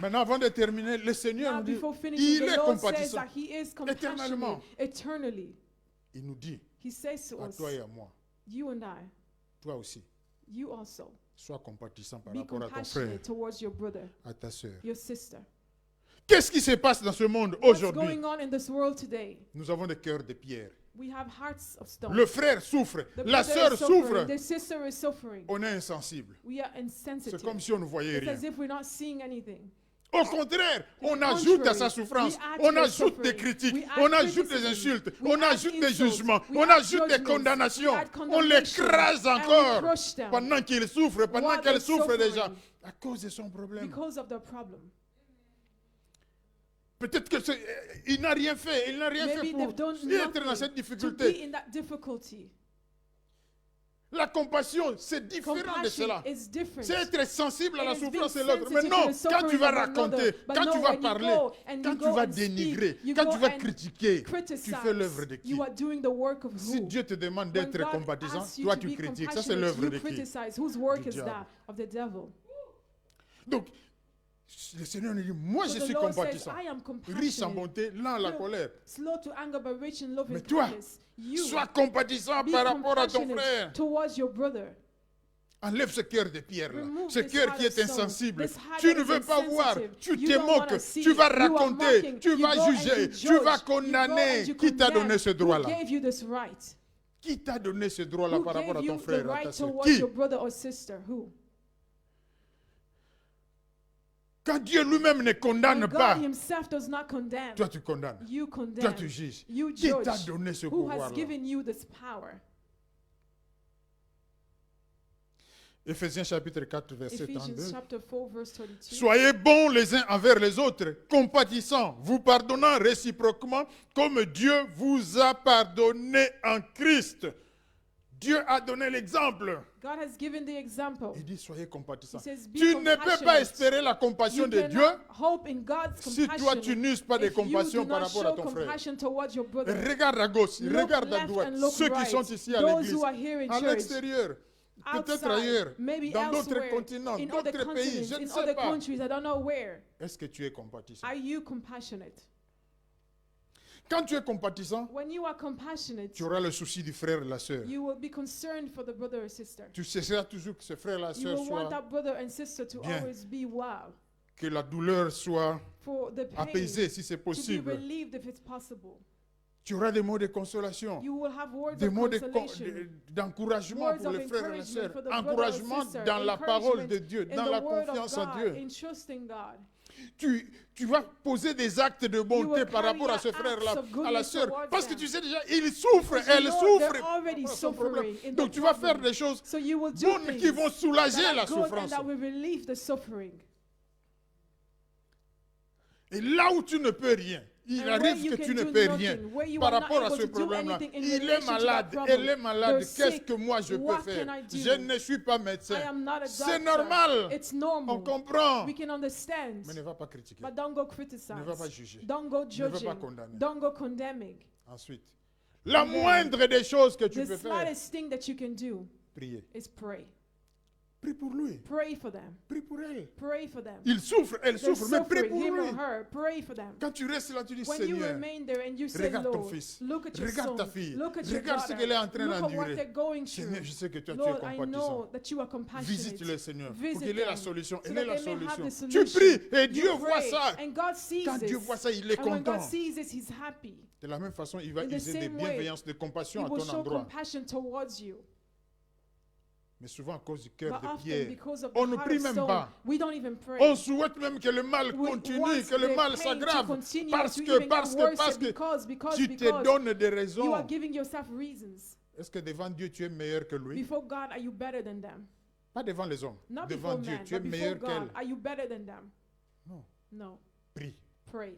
B: Maintenant, avant de terminer, le Seigneur
A: Now,
B: nous dit,
A: before finishing,
B: il
A: the
B: est
A: Lord says
B: compatissant.
A: that He is
B: Éternellement.
A: compassionate eternally.
B: Il nous dit,
A: He says to
B: à
A: us,
B: toi et à moi,
A: you and I,
B: toi aussi,
A: you also,
B: Sois compatissant par
A: Be
B: rapport à ton frère,
A: compassionate towards your brother,
B: à ta sœur.
A: your sister.
B: Qu'est-ce qui se passe dans ce monde
A: What's
B: aujourd'hui?
A: going on in this world today?
B: Nous avons des cœurs de pierre.
A: We have hearts of stone.
B: Le frère souffre,
A: The
B: la
A: brother
B: sœur
A: is suffering,
B: souffre.
A: the sister is suffering.
B: On est insensible.
A: We are
B: C'est
A: insensitive.
B: comme si on ne voyait
A: It's
B: rien.
A: as if we're not seeing anything.
B: Au contraire, on
A: the
B: ajoute à sa
A: contrary,
B: souffrance,
A: we add
B: on
A: to their
B: ajoute des
A: suffering,
B: critiques,
A: we add
B: on ajoute des
A: criticism,
B: insultes,
A: we
B: on
A: add
B: ajoute des
A: insults,
B: jugements,
A: we
B: on
A: add
B: ajoute des
A: judgments,
B: condamnations,
A: we add
B: on
A: condemnation,
B: l'écrase
A: and we
B: encore
A: crush them
B: pendant qu'il souffre, pendant
A: while
B: qu'elle
A: they're
B: souffre déjà,
A: suffering
B: à cause de son problème.
A: because of the problem.
B: Peut-être qu'il n'a rien fait, il n'a rien fait
A: Maybe
B: pour
A: they've done
B: être dans cette
A: nothing to
B: difficulté.
A: be in that difficulty.
B: La compassion, c'est différent de cela.
A: Compassion is different.
B: C'est être sensible à la
A: It is being
B: souffrance de l'autre. Mais
A: sensitive
B: non,
A: to the
B: quand tu
A: suffering
B: vas
A: of another.
B: raconter,
A: But
B: quand
A: no,
B: tu vas
A: when you
B: parler,
A: go and you
B: quand
A: go
B: tu vas
A: and speak,
B: dénigrer,
A: you
B: quand
A: go
B: tu vas
A: and
B: critiquer, tu
A: criticize,
B: fais l'œuvre de qui?
A: you are doing the work of
B: Si
A: who?
B: Dieu te demande
A: When
B: d'être
A: God
B: compatissant,
A: asks you
B: toi
A: to
B: tu
A: be
B: critiques. Ça, c'est
A: compassionate,
B: l'œuvre
A: you
B: de qui?
A: criticize. Whose work
B: Du
A: is
B: diable.
A: that? Of the devil.
B: Donc, le Seigneur nous dit, moi
A: So
B: je
A: the
B: suis
A: Lord says,
B: compatissant,
A: I am
B: riche en
A: compassionate,
B: bonté, lent à la colère.
A: slow to anger, but rich in love
B: Mais
A: and
B: toi,
A: kindness. You
B: sois compatissant
A: be
B: par rapport à ton
A: compassionate
B: frère.
A: towards your brother.
B: Enlève ce cœur de pierre là,
A: Remove
B: ce
A: this
B: cœur
A: heart
B: qui
A: of
B: est
A: stone,
B: insensible.
A: this heart
B: Tu
A: that
B: ne
A: is
B: veux pas voir,
A: insensitive.
B: tu
A: You
B: te
A: don't wanna
B: moques,
A: see,
B: tu vas
A: you are
B: raconter,
A: mocking,
B: tu
A: you
B: vas
A: go and
B: juger,
A: you
B: tu
A: judge,
B: vas
A: you go and
B: condamner.
A: you
B: Qui t'a
A: condemn.
B: donné ce
A: Who
B: droit-là?
A: gave you this right?
B: Qui t'a donné ce droit-là
A: Who
B: par rapport
A: gave
B: à ton
A: you the
B: frère, à ta
A: right
B: soeur?
A: towards
B: Qui?
A: your brother or sister? Who?
B: Quand Dieu lui-même ne condamne
A: When
B: pas,
A: God himself does not condemn,
B: toi tu condamnes.
A: you
B: Toi
A: condemn.
B: tu juges.
A: You
B: Qui t'a
A: judge.
B: donné ce
A: Who has
B: pouvoir-là?
A: given you this power?
B: Éphésiens chapitre 4, verset
A: Ephesians
B: 32.
A: chapter 4, verse 32.
B: Soyez bons les uns envers les autres, compatissants, vous pardonnant réciproquement, comme Dieu vous a pardonné en Christ. Dieu a donné l'exemple.
A: God has given the example.
B: Il dit soyez compatissants.
A: He says, be
B: Tu ne peux pas
A: compassionate.
B: espérer la compassion
A: You
B: de Dieu
A: cannot hope in God's
B: si
A: compassion
B: toi tu n'uses pas de
A: if you
B: compassion
A: do
B: par
A: not
B: rapport à
A: show
B: ton frère.
A: compassion towards your brother.
B: Regarde à gauche,
A: Look
B: regarde à
A: left
B: droite,
A: and look
B: ceux qui
A: right.
B: sont ici à
A: Those
B: l'église,
A: who are here in
B: à
A: church,
B: l'extérieur, peut-être
A: outside,
B: ailleurs,
A: maybe
B: dans d'autres
A: elsewhere,
B: continents,
A: in other
B: d'autres pays,
A: continents,
B: je ne
A: in
B: sais
A: other
B: pas.
A: countries, I don't know where.
B: Est-ce que tu es compatissant?
A: Are you compassionate?
B: Quand tu es compatissant,
A: When you are compassionate,
B: tu auras le souci du frère et de la sœur.
A: you will be concerned for the brother or sister.
B: Tu cesseras toujours que ce frère et la
A: You
B: sœur
A: will want
B: soient,
A: that brother and sister to
B: bien.
A: always be well,
B: que la douleur soit
A: for the pain
B: apaisée si c'est
A: to be
B: possible.
A: relieved if it's possible.
B: Tu auras des mots de consolation,
A: You will have words
B: des
A: of
B: mots
A: consolation.
B: d'encouragement
A: Words
B: pour
A: of
B: les frères et les
A: encouragement
B: sœurs,
A: for the brother or
B: encouragement
A: sister,
B: dans la parole de
A: encouragement
B: Dieu,
A: in
B: dans
A: the
B: la
A: word of
B: confiance en
A: God,
B: Dieu.
A: in trusting God.
B: Tu vas poser des actes de bonté
A: will
B: par
A: carry
B: rapport à ce
A: acts
B: frère-là,
A: of goodness
B: à la sœur,
A: towards
B: parce que
A: them.
B: tu sais déjà, il souffre,
A: Because you
B: elle
A: know
B: souffre.
A: they're already
B: par rapport à son problème.
A: suffering in
B: Donc
A: the
B: tu vas
A: problem.
B: faire des choses
A: So you will do
B: bonnes qui
A: things
B: vont soulager
A: that
B: la
A: are good
B: souffrance.
A: and that will relieve the suffering.
B: Et là où tu ne peux rien, il
A: And where
B: arrive
A: you
B: que
A: can
B: tu ne
A: do
B: peux
A: nothing,
B: rien
A: where you
B: par
A: are not
B: rapport à
A: able
B: ce
A: to do
B: problème-là.
A: anything in
B: Il est
A: relation to that
B: malade,
A: problem.
B: elle est malade.
A: They're
B: Qu'est-ce
A: sick.
B: que moi je peux
A: What
B: faire?
A: can I do?
B: Je ne suis pas médecin.
A: I am not a
B: C'est
A: doctor.
B: normal.
A: It's
B: On
A: normal.
B: comprend.
A: We can understand.
B: Mais ne va pas critiquer.
A: But don't go criticize.
B: Ne va pas juger.
A: Don't go
B: Ne
A: judging.
B: va pas condamner.
A: Don't go condemning.
B: Ensuite, la moindre des choses que tu
A: The
B: peux faire,
A: slightest thing that you can do
B: prier.
A: is pray.
B: Prie pour lui.
A: Pray for them.
B: Prie pour elle.
A: Pray for them.
B: Il souffre, elle
A: They're
B: souffre, mais prie
A: suffering,
B: pour
A: him
B: lui.
A: or her. Pray for them.
B: Quand tu restes là, tu dis
A: When you
B: Seigneur,
A: remain there and you say,
B: regarde ton
A: Lord,
B: fils.
A: look at your
B: Regarde
A: son,
B: ta fille.
A: look at your
B: Regarde ce
A: daughter,
B: qu'elle est en train
A: look at what
B: d'endurer.
A: they're going through.
B: Seigneur, je sais que toi,
A: Lord,
B: tu es
A: I
B: compatissant.
A: know that you are compassionate.
B: Visite-le, Seigneur, pour
A: Visit
B: qu'il ait la
A: them,
B: solution.
A: so
B: Elle
A: that
B: est la
A: they may have
B: solution.
A: the
B: Tu
A: solution.
B: pries et
A: You
B: Dieu voit
A: pray,
B: ça.
A: and God sees
B: Quand Dieu
A: this.
B: voit ça, il est
A: And when God
B: content.
A: sees this, He's happy.
B: De la même façon, il va
A: In the
B: user de
A: same way,
B: bienveillance, de compassion
A: He
B: à
A: will
B: ton
A: show
B: endroit.
A: compassion towards you.
B: Mais souvent, à cause du cœur
A: But
B: de
A: often,
B: pierre,
A: because of
B: on
A: the
B: ne
A: heart
B: prie
A: of
B: même
A: stone,
B: pas.
A: we don't even pray.
B: On souhaite même que le mal
A: We
B: continue,
A: want
B: que le
A: the
B: mal
A: pain to
B: s'aggrave.
A: continue,
B: Parce
A: to
B: que,
A: even
B: parce
A: get
B: que,
A: worse,
B: parce que
A: because
B: tu te donnes des
A: you
B: raisons.
A: are giving yourself reasons.
B: Est-ce que devant Dieu, tu es meilleur que lui?
A: Before God, are you better than them?
B: Pas devant les hommes.
A: Not
B: Devant
A: before
B: Dieu,
A: man,
B: tu es
A: but before
B: meilleur
A: God,
B: qu'elle.
A: are you better than them?
B: Non.
A: No.
B: Prie,
A: Pray.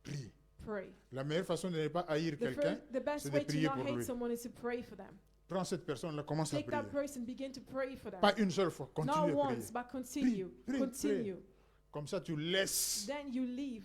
B: prie.
A: Pray.
B: La meilleure façon de ne pas haïr quelqu'un,
A: The best
B: c'est de
A: way to
B: prier
A: not
B: pour
A: hate
B: lui.
A: someone is to pray for them.
B: Prends cette personne-là, commence à
A: Take
B: prier.
A: that person, begin to pray for them.
B: Pas une seule fois, continue
A: Not
B: à prier.
A: once, but continue.
B: Prie,
A: Continue.
B: Comme ça, tu laisses
A: Then you leave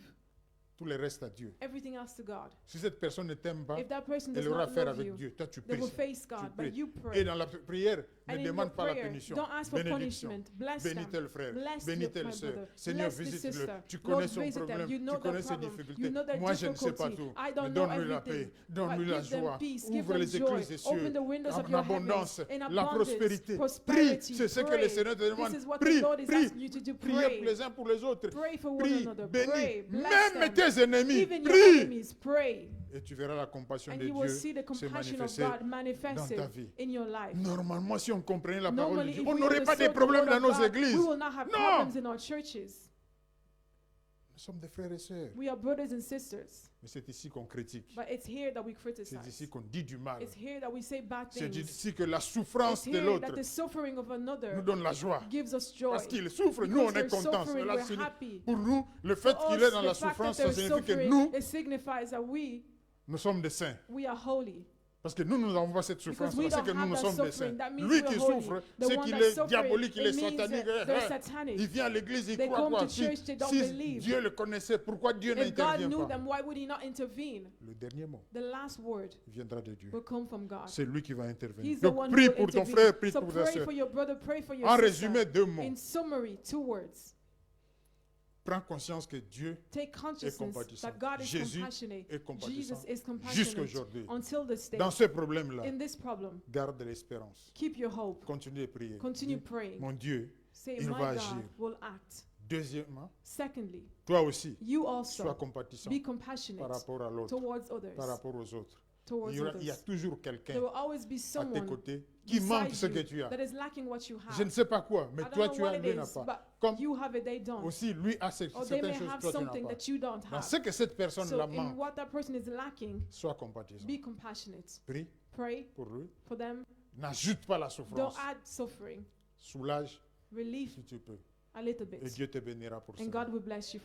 B: tout le reste à Dieu.
A: everything else to God.
B: Si cette personne ne t'aime pas,
A: If that person does
B: elle aura
A: not
B: affaire
A: love
B: avec
A: you,
B: Dieu. Toi, tu
A: they
B: pries.
A: will face
B: Tu
A: God,
B: pries.
A: but you
B: Et
A: pray.
B: dans la prière, Ne
A: And in your
B: demande pas la
A: prayer,
B: punition.
A: don't ask for
B: Bénédiction.
A: punishment. Bless
B: Bénis
A: them.
B: tel frère,
A: Bless
B: bénis
A: your,
B: telle
A: my
B: sœur.
A: brother.
B: Seigneur,
A: Bless the
B: visite-le.
A: sister.
B: Tu
A: Lord,
B: connais son
A: visit them.
B: problème,
A: You know
B: tu connais
A: their
B: ses
A: problem.
B: difficultés.
A: You know their
B: Moi, je ne sais pas
A: difficulty.
B: tout.
A: I
B: Mais
A: don't know
B: donne-lui la
A: everything.
B: paix, donne-lui
A: But
B: la
A: give them
B: joie.
A: peace, give
B: Ouvre
A: them
B: les
A: joy.
B: écluses des cieux.
A: Open the windows
B: En
A: of your
B: abondance,
A: heavens. In
B: la
A: abundance,
B: prospérité. Prie,
A: prosperity.
B: c'est ce que
A: Pray.
B: le Seigneur te
A: This
B: demande.
A: is what the
B: Prie,
A: Lord is
B: prie.
A: asking you to do.
B: Priez
A: Pray.
B: les uns pour les autres.
A: Pray for one
B: Prie,
A: another.
B: bénis.
A: Pray. Bless
B: Même
A: them.
B: tes ennemis,
A: Even your
B: prie.
A: enemies, pray.
B: Et tu verras la compassion
A: And
B: de
A: you will
B: Dieu
A: see the
B: se
A: compassion of
B: manifester
A: God manifested
B: dans ta vie.
A: in your life.
B: Normalement, si on comprenait la parole de
A: Normally,
B: Dieu,
A: if
B: on
A: we
B: n'aurait pas de
A: understood the
B: problèmes
A: word
B: dans
A: of
B: nos
A: God,
B: églises.
A: we will not have
B: Non.
A: problems in our churches.
B: Nous sommes des frères et sœurs.
A: We are brothers and sisters.
B: Mais c'est ici qu'on critique.
A: But it's here that we
B: C'est ici
A: criticize.
B: qu'on dit du mal.
A: It's here that we say bad
B: C'est
A: things.
B: ici que la
A: It's
B: souffrance de
A: here
B: l'autre
A: that the suffering of
B: nous
A: another
B: donne la joie.
A: gives us joy.
B: Parce qu'il souffre, nous on
A: Because
B: est
A: they're
B: contents.
A: suffering,
B: Cela
A: we're
B: signifie-
A: happy.
B: Pour nous, le fait
A: For
B: qu'il
A: us,
B: est dans la
A: the fact that
B: souffrance, ça
A: they're
B: signifie que
A: suffering,
B: nous,
A: it signifies that
B: nous sommes des saints.
A: we are holy.
B: Parce que nous n'avons pas cette
A: Because
B: souffrance.
A: we
B: C'est
A: don't
B: que nous,
A: have
B: nous
A: that
B: sommes des saints.
A: suffering. That means
B: Lui
A: we're
B: qui
A: holy.
B: souffre,
A: The
B: c'est
A: one
B: qu'il
A: that's
B: est
A: suffering,
B: diabolique, il est
A: it means
B: satanique.
A: that they're satanic.
B: Il vient à l'église, il
A: They
B: croit
A: come
B: quoi?
A: to church, they don't
B: Si
A: believe.
B: Dieu le connaissait, pourquoi Dieu
A: If God
B: n'intervient
A: knew
B: pas?
A: them, why would he not intervene?
B: Le dernier mot
A: The last word
B: viendra de Dieu.
A: will come from God.
B: C'est lui qui va intervenir.
A: He's the
B: Donc
A: one who
B: prie
A: will
B: pour ton
A: intervene.
B: frère, prie
A: So
B: pour ta
A: pray
B: soeur.
A: for your brother, pray for your
B: En
A: sister.
B: résumé, 2 mots.
A: In summary, 2 words.
B: Prends conscience que Dieu
A: Take
B: est
A: consciousness
B: compatissant.
A: that God is
B: Jésus
A: compassionate.
B: est compatissant
A: Jesus is compassionate
B: jusqu'aujourd'hui.
A: until this day.
B: Dans ce problème-là,
A: In this problem,
B: garde l'espérance.
A: keep your hope.
B: Continue de prier.
A: Continue
B: Dis,
A: praying.
B: mon Dieu,
A: Say,
B: il
A: my
B: va
A: God
B: agir.
A: will act.
B: Deuxièmement,
A: Secondly,
B: toi aussi,
A: you
B: sois
A: also
B: compatissant
A: be
B: par
A: compassionate
B: rapport à l'autre,
A: towards others.
B: par rapport aux autres.
A: Towards
B: Il y a
A: others.
B: toujours quelqu'un
A: There will always be
B: à tes
A: someone
B: côtés qui manque ce que
A: beside
B: tu
A: you
B: as.
A: that is lacking what you have.
B: Je ne sais pas quoi, mais
A: I don't
B: toi
A: know
B: tu
A: what
B: as,
A: it
B: lui n'a
A: is,
B: pas.
A: but
B: Comme
A: you have it, they don't.
B: aussi, lui a
A: Or they may
B: certaines choses
A: have
B: que toi tu
A: something
B: n'as
A: that
B: pas.
A: you don't
B: Dans
A: have.
B: ce que cette personne
A: So
B: la
A: in
B: manque,
A: what that person is lacking,
B: sois compatissant.
A: be compassionate.
B: Prie
A: Pray
B: pour lui.
A: for them.
B: N'ajoute pas la
A: Don't
B: souffrance.
A: add suffering.
B: Soulage
A: Relief
B: si tu peux.
A: a little
B: Et
A: bit.
B: Dieu te bénira pour ça.
A: And God will bless you